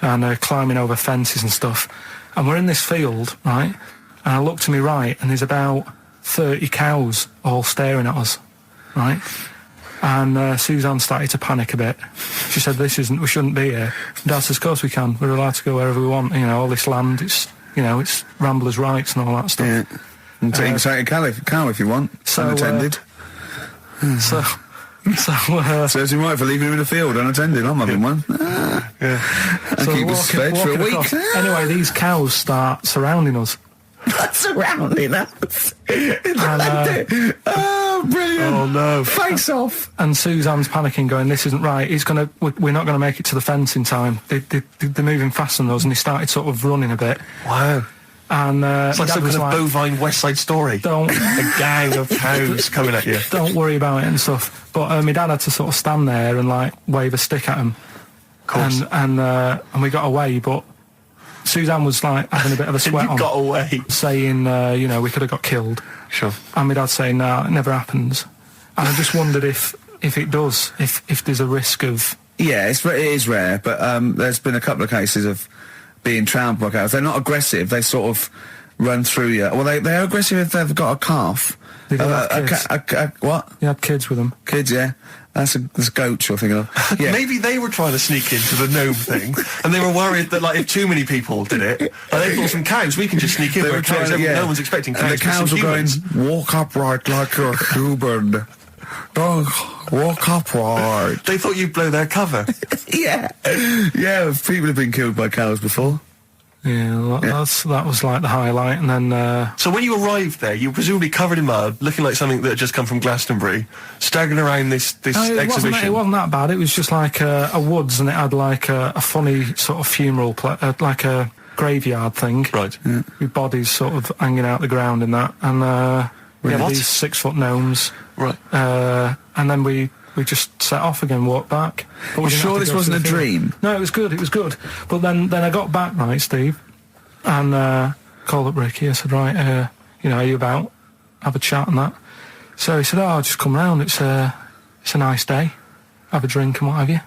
and climbing over fences and stuff. And we're in this field, right? And I look to my right, and there's about 30 cows all staring at us, right? And Suzanne started to panic a bit. She said, we shouldn't be here. Dad says, of course we can. We're allowed to go wherever we want. You know, all this land, it's ramblers' rights and all that stuff. Yeah. And take a cow if you want. so, Unattended. So Serves him right for leaving him in the field unattended. I'm having one. And keep us fed for a week. across. Anyway, these cows start surrounding us. Surrounding us. And, Oh, brilliant. Oh, no. Face off. and Suzanne's panicking, going, "This isn't right. We're not going to make it to the fence in time. They're moving faster than us." And he started sort of running a bit. Wow. And It's like Dad some was kind of bovine West Side Story. Don't A gang of cows coming at you. don't worry about it and stuff. But my dad had to sort of stand there and like wave a stick at him. Of course. And we got away, but Suzanne was like having a bit of a sweat You on, got away. saying, we could have got killed. Sure. And my dad saying, no, it never happens. And I just wondered if it does, if there's a risk of... Yeah, it is rare, but there's been a couple of cases of being trampled by cows. They're not aggressive. They sort of run through you. Well, they're aggressive if they've got a calf. They do have kids. What? You had kids with them. Kids, yeah. That's a goat you're thinking of. Yeah. Maybe they were trying to sneak into the gnome thing, and they were worried that, like, if too many people did it, they thought some cows, we can just sneak in. They Where were trying cows, to- yeah. no one's expecting cows. And the cows but were some going, humans. walk upright like you're human. Don't walk upright. They thought you'd blow their cover. Yeah. Yeah, people have been killed by cows before. Yeah, that was like the highlight, and then So when you arrived there, you were presumably covered in mud, looking like something that had just come from Glastonbury, staggering around this it exhibition. wasn't that bad. It was just like a woods, and it had like a funny sort of funeral, like a graveyard thing, Right. with bodies sort of hanging out the ground and that, and we had What? these 6-foot gnomes, Right. and then we just set off again, walked back. But we You didn't sure have to this go wasn't to a the field. dream? No, it was good. But then I got back, right, Steve, and called up Ricky. I said, right, are you about? Have a chat and that. So he said, I'll just come round. It's a nice day. Have a drink and what have you.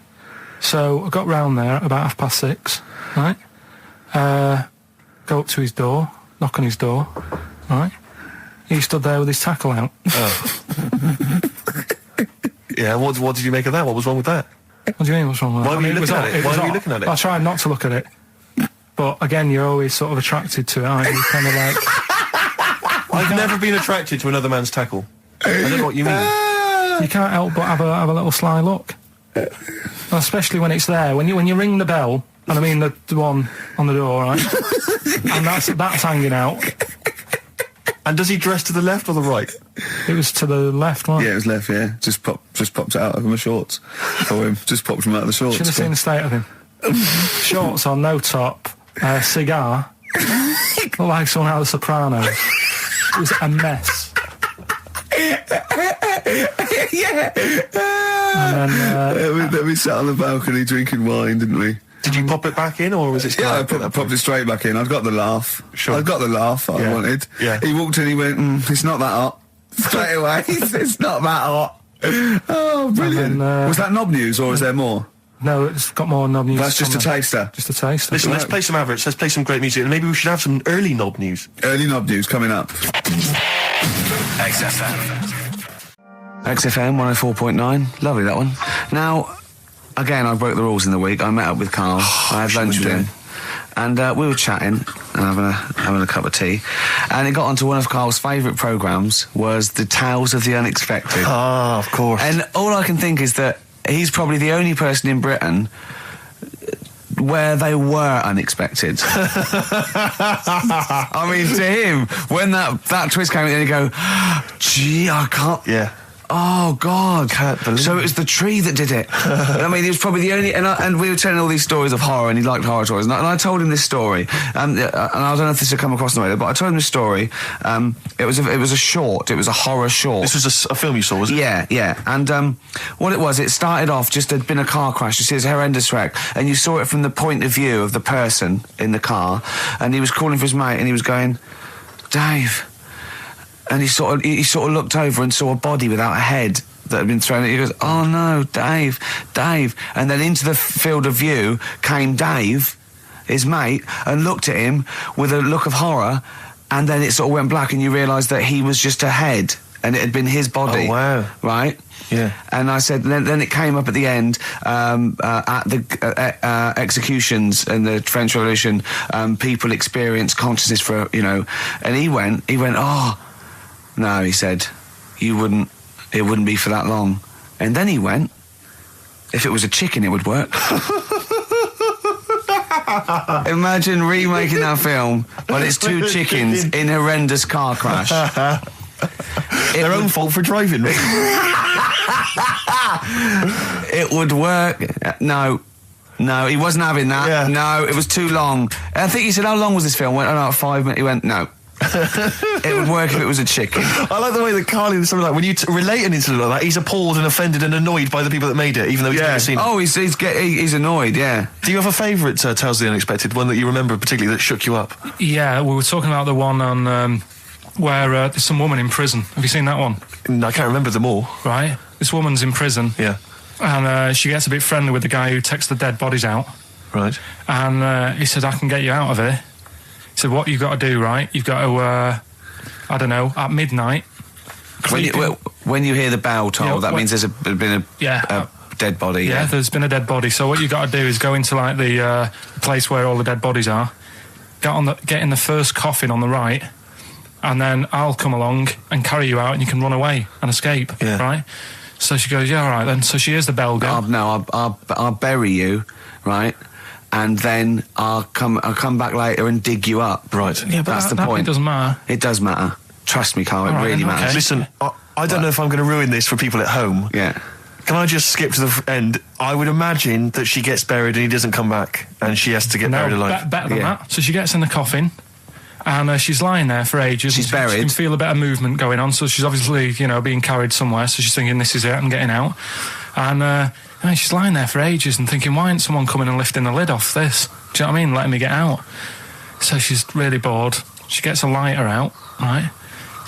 So I got round there at about 6:30, right? Go up to his door, knock on his door, right? He stood there with his tackle out. Yeah, what did you make of that? What was wrong with that? What do you mean, what's wrong with that? Why were you it was looking at odd. it? Why was were you odd. looking at it? I tried not to look at it. But again, you're always sort of attracted to it, aren't you? Kind of like... I've never been attracted to another man's tackle. I don't know what you mean. You can't help but have a little sly look. Well, especially when it's there. When you ring the bell, and I mean the one on the door, right? And that's hanging out. And does he dress to the left or the right? It was to the left, right? Yeah, it was left, yeah. Just popped it out of my shorts for him. Just popped him out of the shorts. Should have seen the state of him. Shorts on, no top, cigar. Looked like someone out of The Sopranos. It was a mess. Yeah. And then we sat on the balcony drinking wine, didn't we? Did you pop it back in, or was it still Yeah, I out at that popped it straight back in. I got the laugh. Sure. I got the laugh I Yeah. wanted. Yeah. He walked in, he went, it's not that hot. Straight away, it's not that hot. Oh, brilliant. And then, was that knob news, or is there more? no, it's got more knob news. That's just a on there. taster. Just a taster. Listen, let's play some average. Let's play some great music, and maybe we should have some early knob news. Early knob news coming up. XFM. XFM 104.9. Lovely, that one. Now, again, I broke the rules in the week. I met up with Karl. I had lunch with him. And we were chatting and having a cup of tea. And it got onto one of Karl's favourite programmes, was the Tales of the Unexpected. Ah, of course. And all I can think is that he's probably the only person in Britain where they were unexpected. I mean, to him, when that twist came in, he'd go, gee, I can't... Yeah. Oh, God. Can't believe So it was the tree that did it. I mean, he was probably the only... And we were telling all these stories of horror, and he liked horror stories. And I told him this story. And I don't know if this had come across the way, but I told him this story. It was a short. It was a horror short. This was a film you saw, was it? Yeah. And what it was, it started off, just there'd been a car crash. You see, it's a horrendous wreck. And you saw it from the point of view of the person in the car. And he was calling for his mate, and he was going, Dave... And he sort of looked over and saw a body without a head that had been thrown. He goes, oh no, Dave. And then into the field of view came Dave, his mate, and looked at him with a look of horror. And then it sort of went black, and you realised that he was just a head, and it had been his body. Oh, wow. Right? Yeah. And I said, then it came up at the end, at the executions in the French Revolution, people experience consciousness for, and he went, oh, no, he said, it wouldn't be for that long. And then he went, if it was a chicken, it would work. Imagine remaking that film, but it's two chickens in a horrendous car crash. Their own fault for driving. It would work. No, he wasn't having that. Yeah. No, it was too long. I think he said, how long was this film? I went, oh, no, 5 minutes. He went, no. It would work if it was a chicken. I like the way that Karl is something like, when you relate an incident like that, he's appalled and offended and annoyed by the people that made it, even though he's never seen it. Oh, he's annoyed, yeah. Do you have a favourite Tales of the Unexpected, one that you remember particularly that shook you up? Yeah, we were talking about the one on where there's some woman in prison. Have you seen that one? No, I can't remember them all. Right. This woman's in prison. Yeah. And she gets a bit friendly with the guy who takes the dead bodies out. Right. And he said, I can get you out of here. He said, what you've got to do, right? You've got to, I don't know, at midnight, When you hear the bell toll, that means there's been Yeah. a dead body. Yeah, there's been a dead body. So what you got to do is go into like the place where all the dead bodies are. Get in the first coffin on the right, and then I'll come along and carry you out, and you can run away and escape. Yeah. Right. So she goes, yeah, all right then. So she hears the bell go. I'll bury you, right? And then I'll come back later and dig you up. Right. Yeah, but that's the that point. It doesn't matter. It does matter. Trust me, Karl. It All right, really then, matters. okay. Listen, I don't know if I'm going to ruin this for people at home. Yeah. Can I just skip to the end? I would imagine that she gets buried and he doesn't come back, and she has to get buried alive. Better than Yeah. that. So she gets in the coffin, and she's lying there for ages. She's and buried. She can feel a bit of movement going on, so she's obviously, being carried somewhere. So she's thinking, this is it, I'm getting out. And she's lying there for ages and thinking, why isn't someone coming and lifting the lid off this? Do you know what I mean? Letting me get out. So she's really bored. She gets a lighter out, right?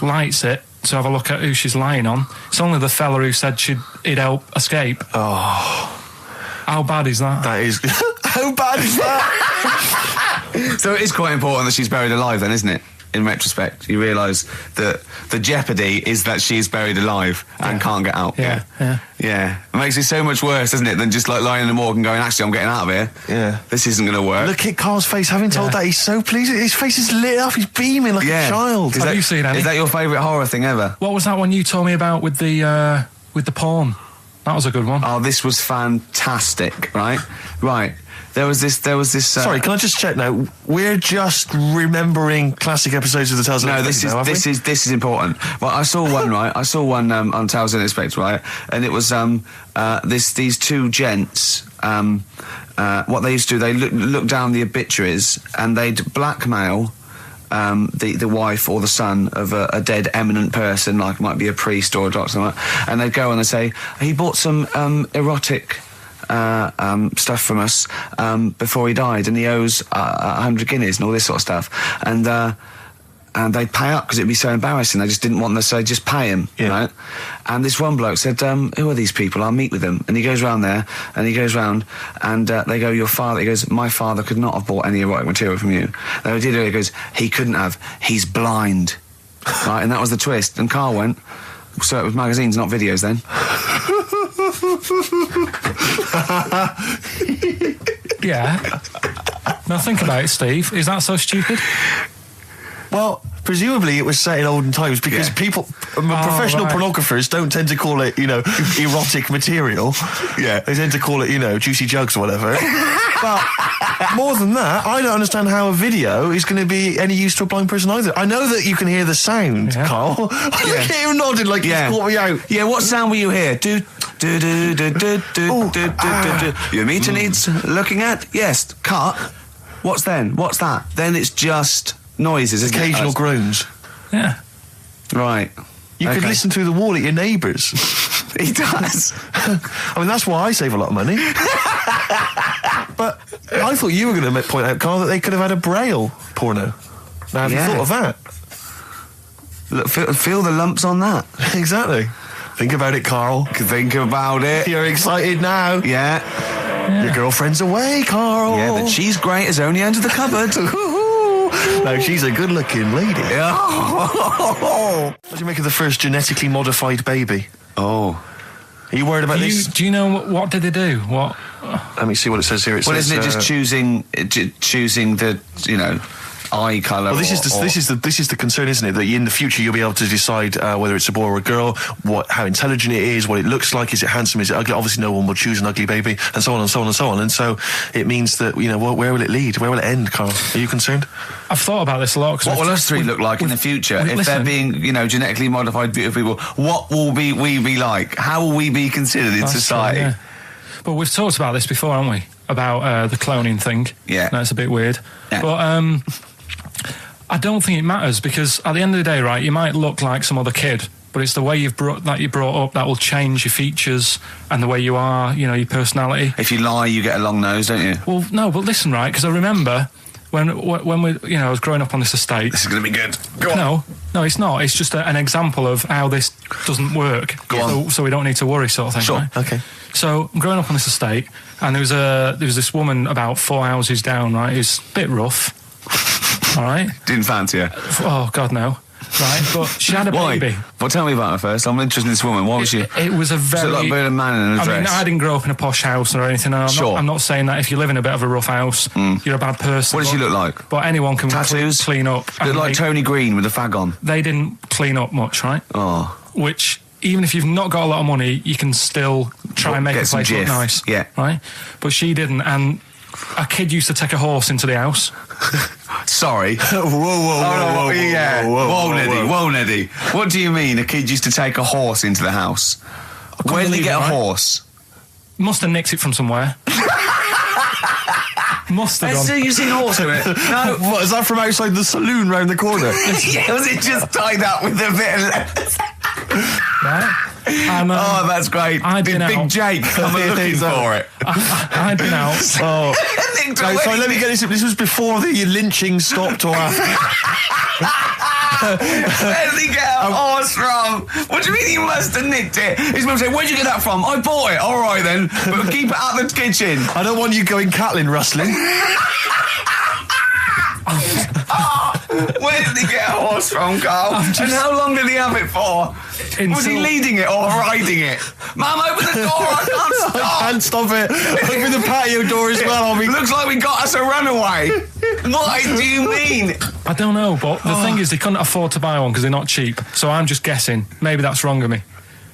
Lights it to have a look at who she's lying on. It's only the fella who said he'd help escape. Oh, How bad is that? that is... How bad is that? So it is quite important that she's buried alive, then, isn't it? In retrospect, you realise that the jeopardy is that she's buried alive and can't get out. Yeah. Yeah. It makes it so much worse, doesn't it, than just like lying in the morgue and going, actually, I'm getting out of here. Yeah. This isn't going to work. Look at Karl's face. Having told that, he's so pleased. His face is lit up. He's beaming like a child. Have you seen any? Is that your favourite horror thing ever? What was that one you told me about with the porn? That was a good one. Oh, this was fantastic, right? Right. There was this. Sorry, can I just check now? We're just remembering classic episodes of the Tales No, Unexpected this is important. Well, I saw one, right? I saw one on Tales Unexpected, right? And it was these two gents. What they used to do, they look down the obituaries and they'd blackmail the wife or the son of a dead eminent person, like might be a priest or a doctor, like that, and they'd go and they'd say, he bought some erotic stuff from us before he died, and he owes 100 guineas and all this sort of stuff, and they'd pay up because it'd be so embarrassing. They just didn't want them, so they'd just pay him, right? And this one bloke said, who are these people? I'll meet with them. And he goes round there, and he goes round, and they go, your father, he goes, my father could not have bought any erotic material from you. They did it, he goes, he couldn't have, he's blind. Right, and that was the twist. And Karl went, so it was magazines, not videos then. Yeah. Now think about it, Steve. Is that so stupid? Well, presumably it was set in olden times because people, professional pornographers don't tend to call it, erotic material. Yeah. They tend to call it, juicy jugs or whatever. But more than that, I don't understand how a video is going to be any use to a blind person either. I know that you can hear the sound, Karl. Look at him nodding like he's caught me out. Yeah, what sound will you hear? Do. Your meter needs looking at? Yes. Cut. What's then? What's that? Then it's just noises, isn't Occasional it? groans. Yeah. Right. You could listen through the wall at your neighbours. He does. I mean, that's why I save a lot of money. But I thought you were going to point out, Karl, that they could have had a Braille porno. Now, have you thought of that? Look, feel the lumps on that. Exactly. Think about it, Karl. Think about it. You're excited now. Yeah. Your girlfriend's away, Karl. Yeah, but she's great as only under the cupboard. No, she's a good-looking lady. What do you make of the first genetically modified baby? Oh. Are you worried about this? Do you know what did they do? What? Let me see what it says here. Well, isn't it just choosing the eye colour? Well, this is the concern, isn't it? That in the future you'll be able to decide whether it's a boy or a girl, how intelligent it is, what it looks like, is it handsome, is it ugly? Obviously, no one will choose an ugly baby, and so on and so on and so on. And so it means that where will it lead? Where will it end, Karl? Are you concerned? I've thought about this a lot. What will us three look like in the future if they're being, genetically modified beautiful people? What will we be like? How will we be considered in society? True, yeah. But we've talked about this before, haven't we? About the cloning thing. Yeah. That's a bit weird. Yeah. But I don't think it matters, because at the end of the day, right, you might look like some other kid, but it's the way you've brought up that will change your features and the way you are, your personality. If you lie, you get a long nose, don't you? Well, no, but listen, right, because I remember when we, I was growing up on this estate. This is going to be good. Go on. No, it's not. It's just an example of how this doesn't work. Go on. So we don't need to worry, sort of thing. Sure. Right? Okay. So I'm growing up on this estate, and there was this woman about 4 houses down, right, who's a bit rough. All right. Didn't fancy her. Oh God, no. right? But she had a Why? baby. Well, tell me about her first. I'm interested in this woman. Why was she? It was a very... like being a man in a I dress. mean, I didn't grow up in a posh house or anything. I'm not saying that if you live in a bit of a rough house, you're a bad person. What did she look like? But anyone can Tattoos? clean up. Looked like Tony Green with a fag on. They didn't clean up much, right? Oh. Which, even if you've not got a lot of money, you can still try and make Get a some place look jiff. nice. Yeah. Right? But she didn't, and a kid used to take a horse into the house. Sorry. Whoa, Yeah. Whoa, Neddy. What do you mean a kid used to take a horse into the house? Where did he believe get it, a right? horse? Must have nicked it from somewhere. Must have gone. You seen a horse in it? No. What, is that from outside the saloon round the corner? Yeah, was it just tied up with a bit of leather? Right? And, Oh, that's great. I'd Did been Big out. Jake come looking for it? I'd been out. Oh. Sorry, let me get this. This was before the lynching stopped or after. Where did he get a horse from? What do you mean he must have nicked it? His mum said, where'd you get that from? I bought it. All right then, but keep it out of the kitchen. I don't want you going Catlin rustling. Where did he get a horse from, Carl? And how long did he have it for? Was he leading it or riding it? Mum, open the door, I can't stop. I can't stop it. Open the patio door as well. Looks like we got us a runaway. What do you mean? I don't know, but the thing is, they couldn't afford to buy one because they're not cheap. So I'm just guessing. Maybe that's wrong of me.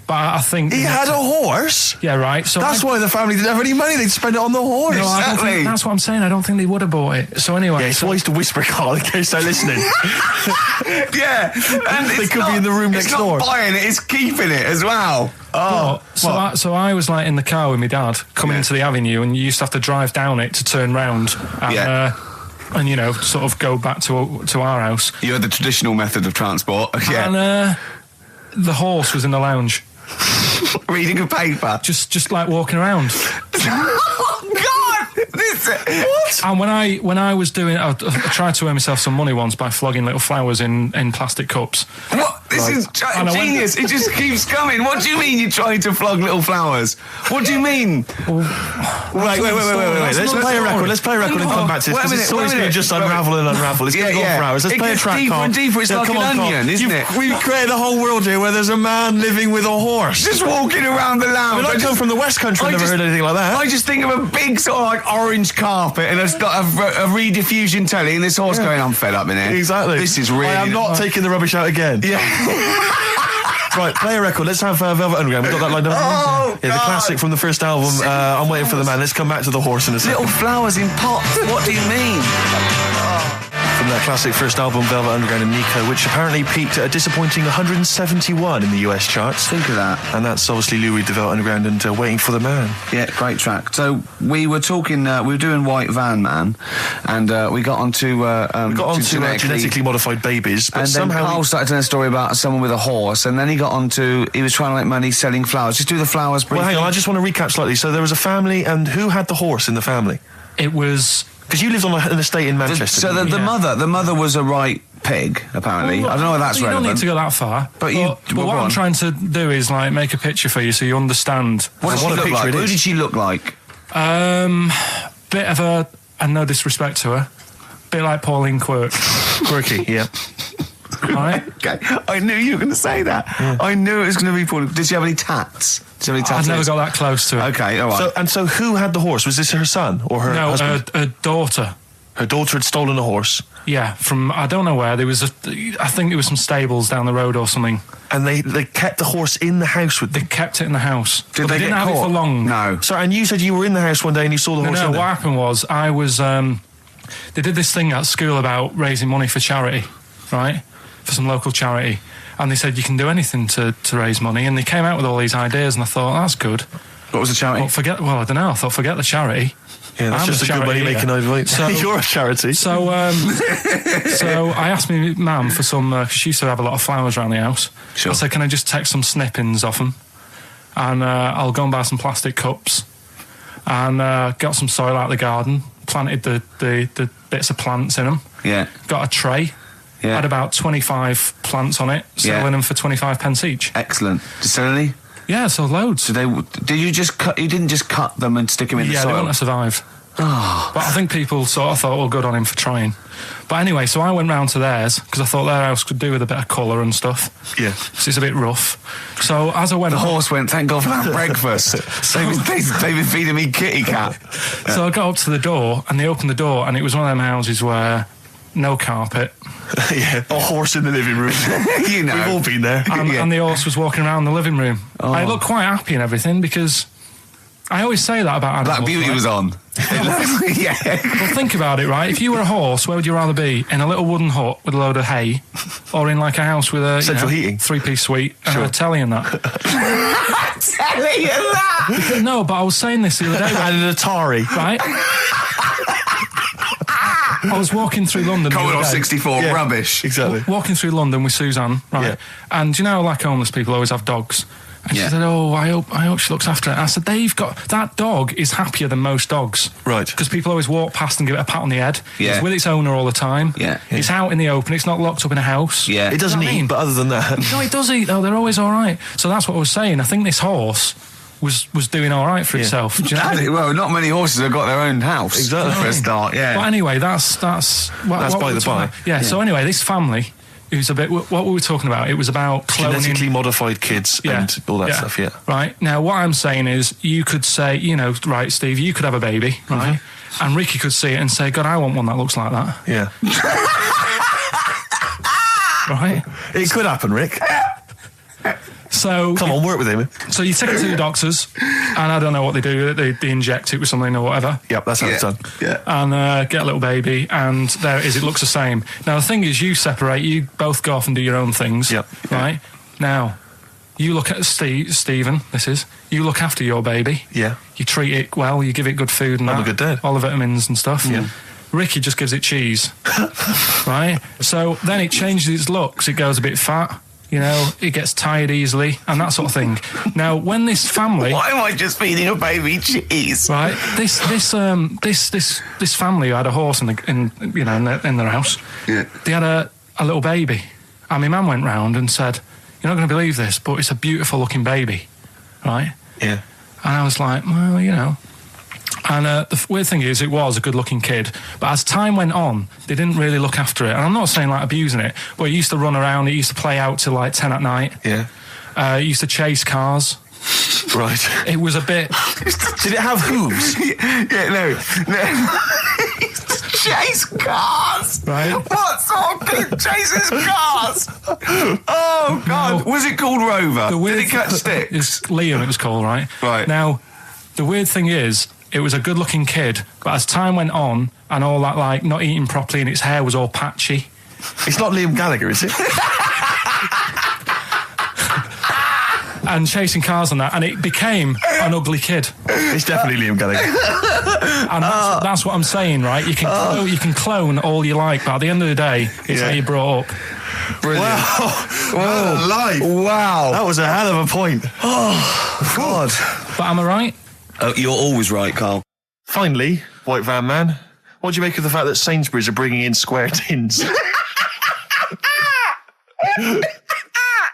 But I think... He had a horse? Yeah, right. So That's why the family didn't have any money. They'd spend it on the horse. No, I don't Exactly. think, that's what I'm saying. I don't think they would have bought it. So anyway... Yeah, it's wise to whisper, Carl, in case they're listening. Yeah. And They it's could be in the room next It's door. not buying it, it's keeping it as well. Oh, so I was like in the car with my dad coming into the avenue, and you used to have to drive down it to turn round and, and you know, sort of go back to our house. You had the traditional method of transport. Yeah. And the horse was in the lounge, Reading a paper. just like walking around. Oh, God! What? And when I was doing, I tried to earn myself some money once by flogging little flowers in plastic cups. What? This is And I went- genius. It just keeps coming. What do you mean you're trying to flog little flowers? What do you mean? Wait. Let's play a record. Let's play a record and come back to this. Wait a Because minute, the story's wait a going to minute. just unravel and unravel. It's going to go on for hours. Let's It play a gets track, deeper Carl. and deeper. It's like come an on, Carl. onion, isn't it? We've created a whole world here where there's a man living with a horse. Just walking around the lounge. I come from the West Country. I've never heard anything like that. I just think of a big sort of like orange carpet and it's got a rediffusion telly and this horse going, I'm fed up in here. Exactly. This is really... I am not taking the rubbish out again. Yeah. Right, play a record. Let's have Velvet Underground. We've got that lined up. Oh, yeah, the God. classic from the first album. I'm waiting for the man. Let's come back to the horse in a second. Little flowers in pots. What do you mean? From that classic first album, Velvet Underground and Nico, which apparently peaked at a disappointing 171 in the US charts. Think of that. And that's obviously Lou Reed, the Velvet Underground, and Waiting for the Man. Yeah, great track. So we were talking, we were doing White Van Man, and we got onto... We got on to genetically modified babies, but and then somehow... Karl started telling a story about someone with a horse, and then he got on to... He was trying to make money selling flowers. Just do the flowers briefly. Well, hang on, I just want to recap slightly. So there was a family, and who had the horse in the family? It was... Because you lived on an estate in Manchester. So didn't you? the mother was a right pig, apparently. I don't know whether that's you relevant. don't need to go that far. But what go I'm on. trying to do is like make a picture for you so you understand. What did she What a look picture like? it Who is. did she look like? Bit of a, and no disrespect to her, bit like Pauline Quirk. Quirky, yeah. Right? Okay, I knew you were going to say that. Yeah. I knew it was going to be Pauline. Did she have any tats? Did she have any tattoos? I've never got that close to it. Okay, all right. So who had the horse? Was this her son or her No, husband? her daughter. Her daughter had stolen a horse. Yeah, from I don't know where. There was I think it was some stables down the road or something. And they kept the horse in the house with They them. kept it in the house. Did But they didn't get have caught? it for long. No. Sorry, and you said you were in the house one day and you saw the horse No, in what there. happened was I was they did this thing at school about raising money for charity, right? For some local charity. And they said you can do anything to raise money, and they came out with all these ideas and I thought, that's good. What was the charity? Well, I don't know, I thought forget the charity. Yeah, that's I'm just a good charity money making here. idea. So- You're a charity. So so I asked my mum for some, because she used to have a lot of flowers around the house. Sure. I said, can I just take some snippings off them? And I'll go and buy some plastic cups. And got some soil out of the garden, planted the bits of plants in them. Yeah. Got a tray. Yeah. Had about 25 plants on it, selling them for 25 pence each. Excellent. Did you sell any? Yeah, so loads. Did you just cut? You didn't just cut them and stick them in the Yeah, soil. they wouldn't have survived. Oh. But I think people sort of thought, well, good on him for trying. But anyway, so I went round to theirs because I thought their house could do with a bit of colour and stuff. Yeah. So it's a bit rough. So as I went... The horse went, thank God for that breakfast. They've been feeding me kitty cat. So I got up to the door and they opened the door and it was one of them houses where no carpet. Yeah, a horse in the living room. You know. We've all been there. And the horse was walking around the living room. Oh. I looked quite happy and everything because I always say that about animals. Black Beauty right? was on. Yeah. Well, think about it, right? If you were a horse, where would you rather be? In a little wooden hut with a load of hay, or in like a house with a Central heating. 3-piece suite and a telly and that? Telling you that. No, but I was saying this the other day. And an Atari. Right? I was walking through London. Commodore 64, Yeah. rubbish. Exactly. Walking through London with Suzanne, right? Yeah. And you know, like homeless people always have dogs. And Yeah. she said, "Oh, I hope she looks after it." I said, that dog is happier than most dogs, Right. Because people always walk past and give it a pat on the head. Yeah. It's with its owner all the time. Yeah. It's out in the open. It's not locked up in a house. Yeah. It doesn't You know what I eat, mean? but other than that... No, it does eat though. They're always all right. So that's what I was saying. I think this horse was doing all right for itself. Do you know what I mean? Well, not many horses have got their own house. Exactly. For a start, yeah. But anyway, that's That's what by we the were talking by. about. Yeah. So anyway, this family, who's a bit. What we were talking about, it was about cloning. Genetically modified kids and all that stuff, yeah. Right. Now, what I'm saying is, you could say, you know, right, Steve, you could have a baby, right? And Ricky could see it and say, God, I want one that looks like that. Yeah. Right? It could happen, Rick. So Come on, work with him. So you take it to the doctors, and I don't know what they do. They inject it with something or whatever. Yep, that's how it's done. Yeah. And get a little baby, and there it is. It looks the same. Now the thing is, you separate. You both go off and do your own things. Yep. Right. Now, you look at Stephen. You look after your baby. Yeah. You treat it well. You give it good food and I'm a that, good dad. all the vitamins and stuff. Yeah. Ricky just gives it cheese. Right. So then it changes its looks. It goes a bit fat. You know, it gets tired easily and that sort of thing. Now, when this family, Why am I just feeding a baby cheese? right? This family who had a horse in their house. Yeah. They had a little baby, and my mum went round and said, "You're not going to believe this, but it's a beautiful looking baby," right? Yeah. And I was like, well, you know. And the weird thing is, it was a good-looking kid. But as time went on, they didn't really look after it. And I'm not saying, like, abusing it, but it used to run around. It used to play out till, like, 10 at night. Yeah. It used to chase cars. Right. It was a bit... Did it have hooves? Yeah, no. Chase cars. Right. What sort of kid chases cars? Oh God! No. Was it called Rover? The Did weird it catch sticks? It's Liam, it was called, right? Right. Now, the weird thing is, it was a good-looking kid, but as time went on, and all that, like, not eating properly, and its hair was all patchy. It's not Liam Gallagher, is it? And chasing cars and that, and it became an ugly kid. It's definitely Liam Gallagher. And that's what I'm saying, right? You can clone all you like, but at the end of the day, it's Yeah. how you brought up. Brilliant. Wow. Live. Wow. That was a hell of a point. God. But am I right? Oh, you're always right, Carl. Finally, White Van Man, what do you make of the fact that Sainsbury's are bringing in square tins?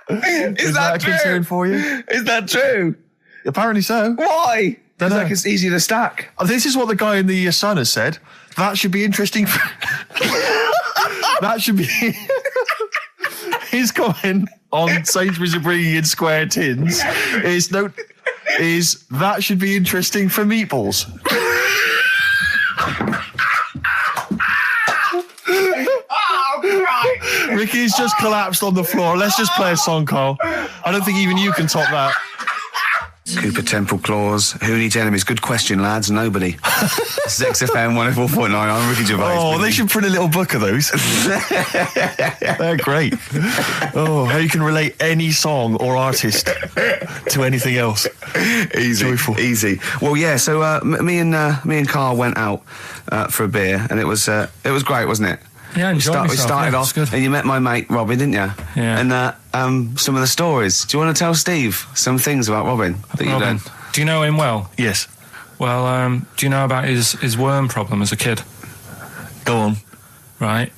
Is that a concern true? for you? Is that true? Apparently so. Why? Don't It's know. like it's easy to stack. This is what the guy in the Sun has said. That should be interesting. That should be his comment on Sainsbury's are bringing in square tins. Is that should be interesting for meatballs. Ricky's just collapsed on the floor. Let's just play a song, Carl. I don't think even you can top that. Cooper Temple Claws. Who needs enemies? Good question, lads. Nobody. This is XFM 104.9. I'm Ricky Gervais. Oh, they should print a little book of those. They're great. Oh, how you can relate any song or artist to anything else. Easy, Joyful. easy. Well, yeah. So me and Karl went out for a beer, and it was great, wasn't it? Yeah, We enjoyed myself. started Yeah, off, it's good. and you met my mate Robin, didn't you? Yeah. And some of the stories. Do you want to tell Steve some things about Robin that you Robin, learned? do you know him well? Yes. Well, do you know about his worm problem as a kid? Go on. Right.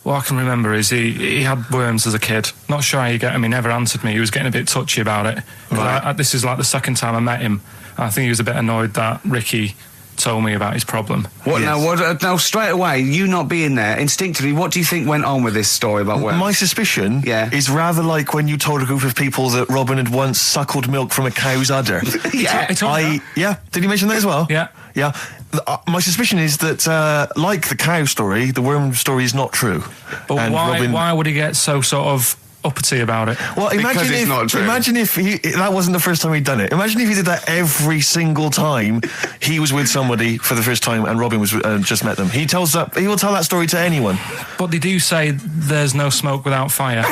What I can remember is he had worms as a kid. Not sure how you get him. He never answered me. He was getting a bit touchy about it. Right. This is like the second time I met him. I think he was a bit annoyed that Ricky told me about his problem. What? Yes. No, straight away, you not being there, instinctively, what do you think went on with this story about worms? My suspicion is rather like when you told a group of people that Robin had once suckled milk from a cow's udder. Did he mention that as well? Yeah. My suspicion is that, like the cow story, the worm story is not true. But And why would he get so sort of uppity about it? Well, Because it's not true. Imagine if that wasn't the first time he'd done it. Imagine if he did that every single time he was with somebody for the first time and Robin was just met them. He will tell that story to anyone. But they do say there's no smoke without fire.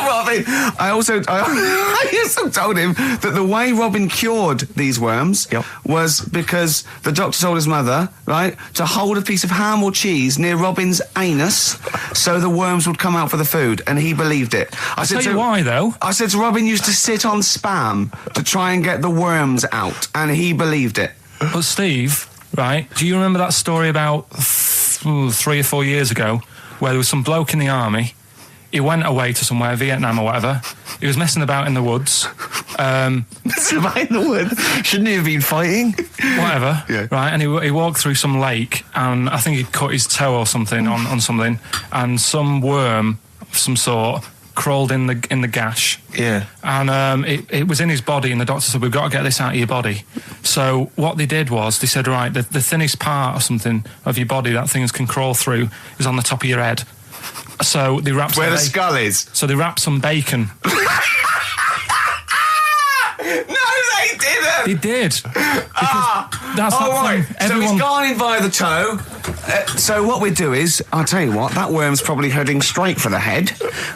Robin. I also told him that the way Robin cured these worms was because the doctor told his mother, right, to hold a piece of ham or cheese near Robin's anus so the worms would come out for the food, and he believed it. I'll tell you why, though. I said to Robin used to sit on spam to try and get the worms out, and he believed it. But Steve, right, do you remember that story about 3 or 4 years ago where there was some bloke in the army? He went away to somewhere, Vietnam or whatever. He was messing about in the woods. Messing about in the woods? Shouldn't he have been fighting? Whatever. Yeah. Right, and he walked through some lake, and I think he'd cut his toe or something on something, and some worm of some sort crawled in the gash. Yeah. And it was in his body, and the doctor said, we've got to get this out of your body. So what they did was, they said, right, the thinnest part or something of your body that things can crawl through is on the top of your head. So they wrapped Where the skull is. So they wrapped some bacon. No, they didn't. They did. That's right. thing. So he's gone in via the toe. So what we do is, I'll tell you what, that worm's probably heading straight for the head.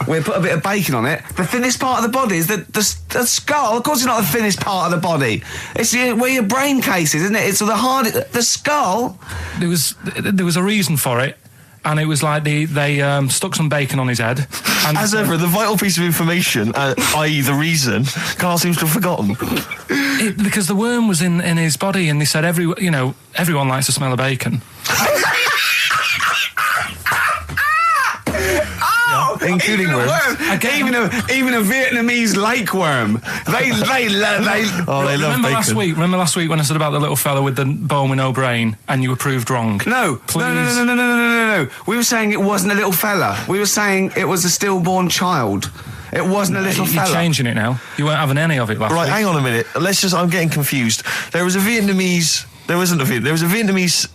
We'll put a bit of bacon on it. The thinnest part of the body is the skull. Of course it's not the thinnest part of the body. It's where your brain case is, isn't it? It's the skull. There was a reason for it. And it was like they stuck some bacon on his head. And as ever, the vital piece of information, i.e. the reason, Karl seems to have forgotten. Because the worm was in his body, and they said everyone likes the smell of bacon. Including worms. Even a Vietnamese lake worm. They love bacon. Remember last week when I said about the little fella with the bone with no brain, and you were proved wrong? No. We were saying it wasn't a little fella. We were saying it was a stillborn child. It wasn't a little fella. You're changing it now. You weren't having any of it last week. Right, hang on a minute. I'm getting confused. There was a Vietnamese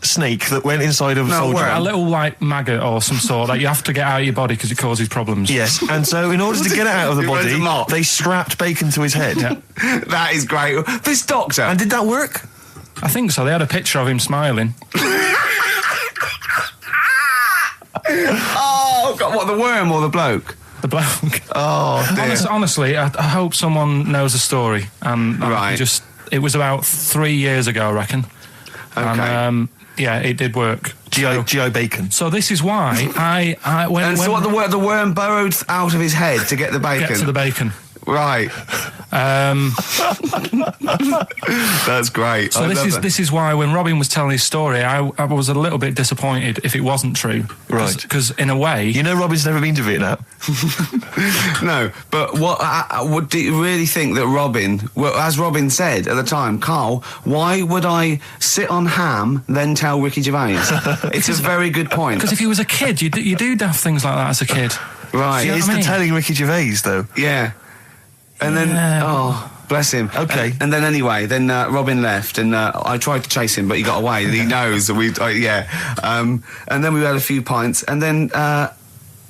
snake that went inside of a soldier. A little, like, maggot or some sort that you have to get out of your body because it causes problems. Yes, and so in order to get it out of the body, they strapped bacon to his head. Yeah. That is great. This doctor. And did that work? I think so. They had a picture of him smiling. Oh, God, what, the worm or the bloke? The bloke. Oh, dear. Honestly, I hope someone knows the story. Right. It was about 3 years ago, I reckon. Okay. And, it did work. G.I. Bacon. So this is why the worm burrowed out of his head to get the bacon? Get to the bacon. Right. That's great. So this is why when Robin was telling his story, I was a little bit disappointed if it wasn't true. Right. Because in a way, Robin's never been to Vietnam. No, but what do you really think that Robin? Well, as Robin said at the time, Karl, why would I sit on ham then tell Ricky Gervais? It's a very good point. Because if you was a kid, you do daft things like that as a kid. Right. He is telling Ricky Gervais though. Yeah. And then, bless him. Okay. And then anyway, Robin left, and I tried to chase him, but he got away. He knows. And then we had a few pints, and then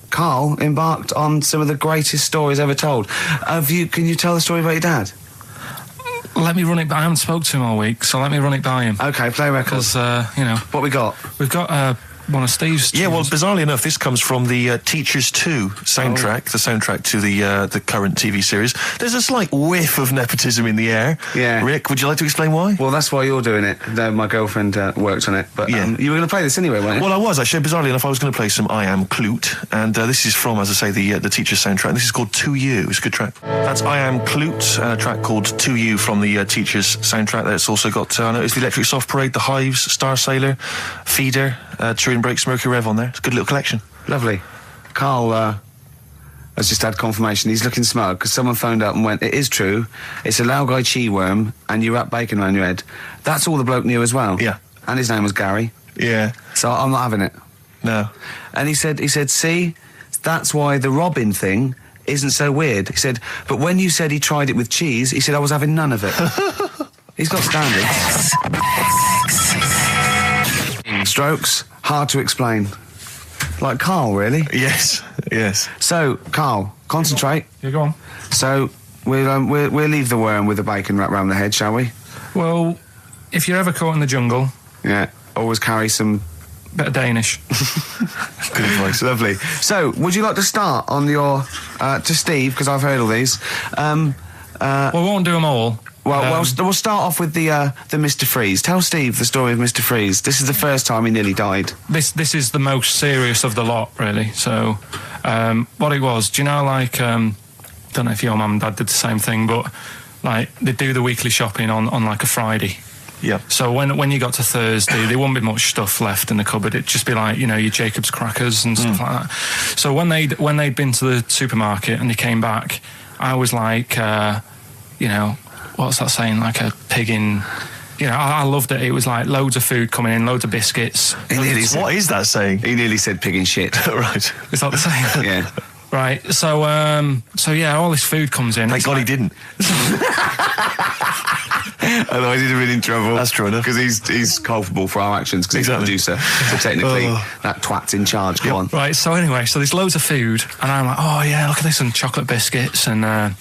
Karl embarked on some of the greatest stories ever told. Can you tell the story about your dad? Let me run it by. I haven't spoke to him all week, so let me run it by him. Okay, play records. Because what we got? We've got one of Steve's tunes. Yeah, well, bizarrely enough, this comes from the Teachers 2 soundtrack, the soundtrack to the current TV series. There's a slight whiff of nepotism in the air. Yeah. Rick, would you like to explain why? Well, that's why you're doing it. My girlfriend worked on it. But you were going to play this anyway, weren't you? Well, I was, actually. Bizarrely enough, I was going to play some I Am Clute, and this is from, as I say, the Teachers soundtrack. This is called To You. It's a good track. That's I Am Clute, a track called To You from the Teachers soundtrack. That's also got, I noticed, the Electric Soft Parade, The Hives, Star Sailor, Feeder, Turin Breaks, Mercury Rev on there. It's a good little collection. Lovely. Karl, has just had confirmation. He's looking smug because someone phoned up and went, "It is true. It's a Laogai chi worm, and you wrap bacon around your head." That's all the bloke knew as well. Yeah. And his name was Gary. Yeah. So I'm not having it. No. And he said, see, that's why the Robin thing isn't so weird. He said, but when you said he tried it with cheese, he said I was having none of it. He's got standards. Strokes, hard to explain. Like Karl, really. Yes. Yes. So, Karl, concentrate. Yeah, go on. So, we'll leave the worm with the bacon wrapped around the head, shall we? Well, if you're ever caught in the jungle, Yeah. Always carry some... bit of Danish. Good advice. Lovely. So, would you like to start on your... to Steve, because I've heard all these. Well, we won't do them all. Well, we'll start off with the Mr. Freeze. Tell Steve the story of Mr. Freeze. This is the first time he nearly died. This is the most serious of the lot, really. So, what it was, do you know, like, don't know if your mum and dad did the same thing, but, like, they do the weekly shopping on like, a Friday. Yeah. So when you got to Thursday, there wouldn't be much stuff left in the cupboard. It'd just be like, you know, your Jacob's crackers and stuff like that. So when they'd been to the supermarket and they came back, I was like, you know, what's that saying? Like a pig in... You know, I loved it. It was like loads of food coming in, loads of biscuits. What is that saying? He nearly said pig in shit. Right. Is that the saying? Yeah. Right. So yeah, all this food comes in. Thank God he didn't. Otherwise he'd have been in trouble. That's true enough. Because he's culpable for our actions because Exactly. he's the producer. So technically, that twat's in charge. Go on. Right. So anyway, so there's loads of food, and I'm like, oh yeah, look at this, and chocolate biscuits, and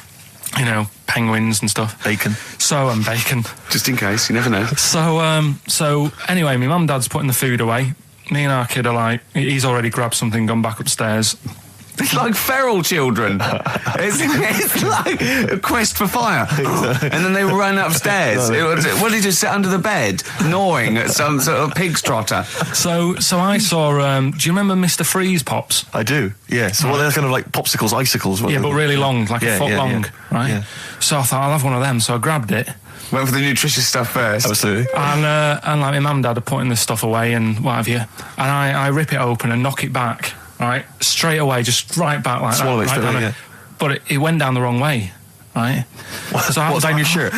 you know, penguins and stuff. Bacon. And bacon. Just in case, you never know. So anyway, my mum and dad's putting the food away. Me and our kid are like, he's already grabbed something, gone back upstairs. It's like feral children. it's like a quest for fire. And then they were running upstairs. What did he just sit under the bed, gnawing at some sort of pig's trotter? So I saw, do you remember Mr. Freeze Pops? I do, yeah. So they're kind of like popsicles, icicles. Yeah, but really long, like a foot long, right? Yeah. So I thought, I'll have one of them. So I grabbed it. Went for the nutritious stuff first. Absolutely. And like my mum and dad are putting this stuff away and what have you. And I rip it open and knock it back, right? Straight away, just right back like Swallow that. it straight away, yeah. But it went down the wrong way, right? So What, down your shirt?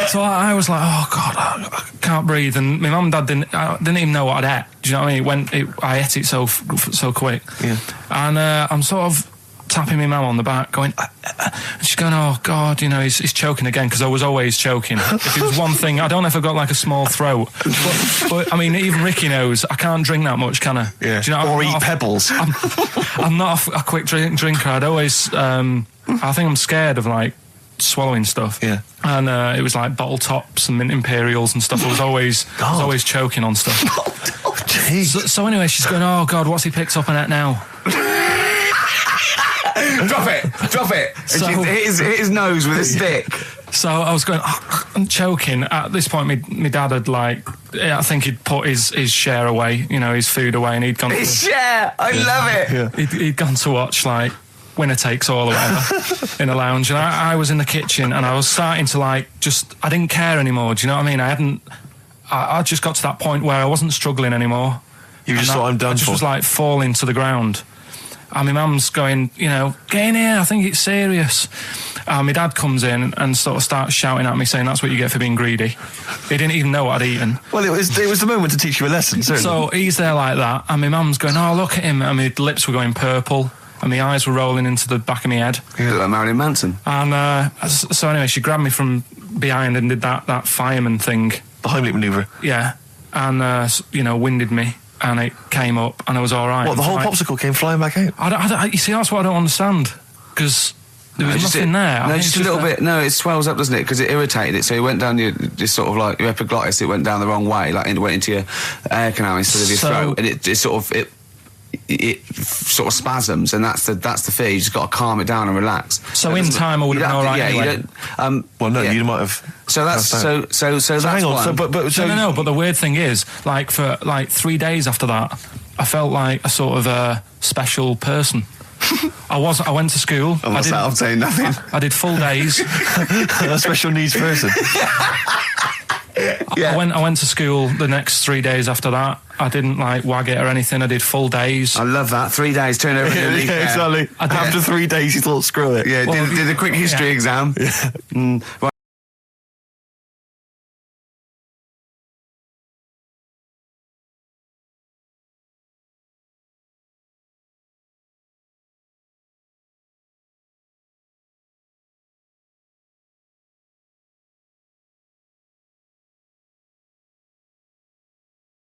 So I was like, oh God, I can't breathe. And my mum and dad didn't even know what I'd ate. Do you know what I mean? I ate it so quick. Yeah. And I'm sort of tapping my mum on the back, going, and she's going, oh God, you know, he's choking again, because I was always choking. If it was one thing, I don't know if I've got like a small throat, but I mean, even Ricky knows I can't drink that much, can I? Yeah. Do you know, or eat pebbles. I'm not a quick drinker. I'd always, I think I'm scared of like swallowing stuff. Yeah. And it was like bottle tops and mint imperials and stuff. I was always choking on stuff. Oh, jeez. So anyway, she's going, oh God, what's he picked up on it now? Drop it. So- And she hit his nose with a stick. So I was going, I'm choking. At this point, my dad had I think he'd put his share away, you know, his food away, and he'd gone. His share. I love it. Yeah. He'd gone to watch like Winner Takes All or whatever in a lounge, and I was in the kitchen, and I was starting to I didn't care anymore. Do you know what I mean? I just got to that point where I wasn't struggling anymore. You just thought, I'm done I just for. was like falling to the ground. And my mum's going, you know, get in here, I think it's serious. And my dad comes in and sort of starts shouting at me, saying that's what you get for being greedy. He didn't even know what I'd eaten. Well, it was the moment to teach you a lesson, certainly. So he's there like that, and my mum's going, oh, look at him. And my lips were going purple, and my eyes were rolling into the back of my head. You look like Marilyn Manson. And so anyway, she grabbed me from behind and did that fireman thing. The Heimlich manoeuvre. Yeah. And, you know, winded me. And it came up, and I was all right. What, the whole popsicle came flying back out? You see, that's what I don't understand. Because there was nothing there. No, just a little bit. No, it swells up, doesn't it? Because it irritated it. So it went down your, just sort of like your epiglottis. It went down the wrong way, like it went into your air canal instead of your throat, and it sort of spasms, and that's the fear. You just got to calm it down and relax. So in time, I would have been all right. Yeah, anyway. you don't. Well, no, yeah. you might have. So that's so that's hang on. one. No. But the weird thing is, like for 3 days after that, I felt like a sort of special person. I went to school. I'm saying nothing. I did full days. A special needs person. Yeah. I went to school the next 3 days after that. I didn't like wag it or anything. I did full days. I love that. 3 days, turn over a leaf. Exactly. After 3 days, you thought, screw it. Yeah, did a quick history exam. Right.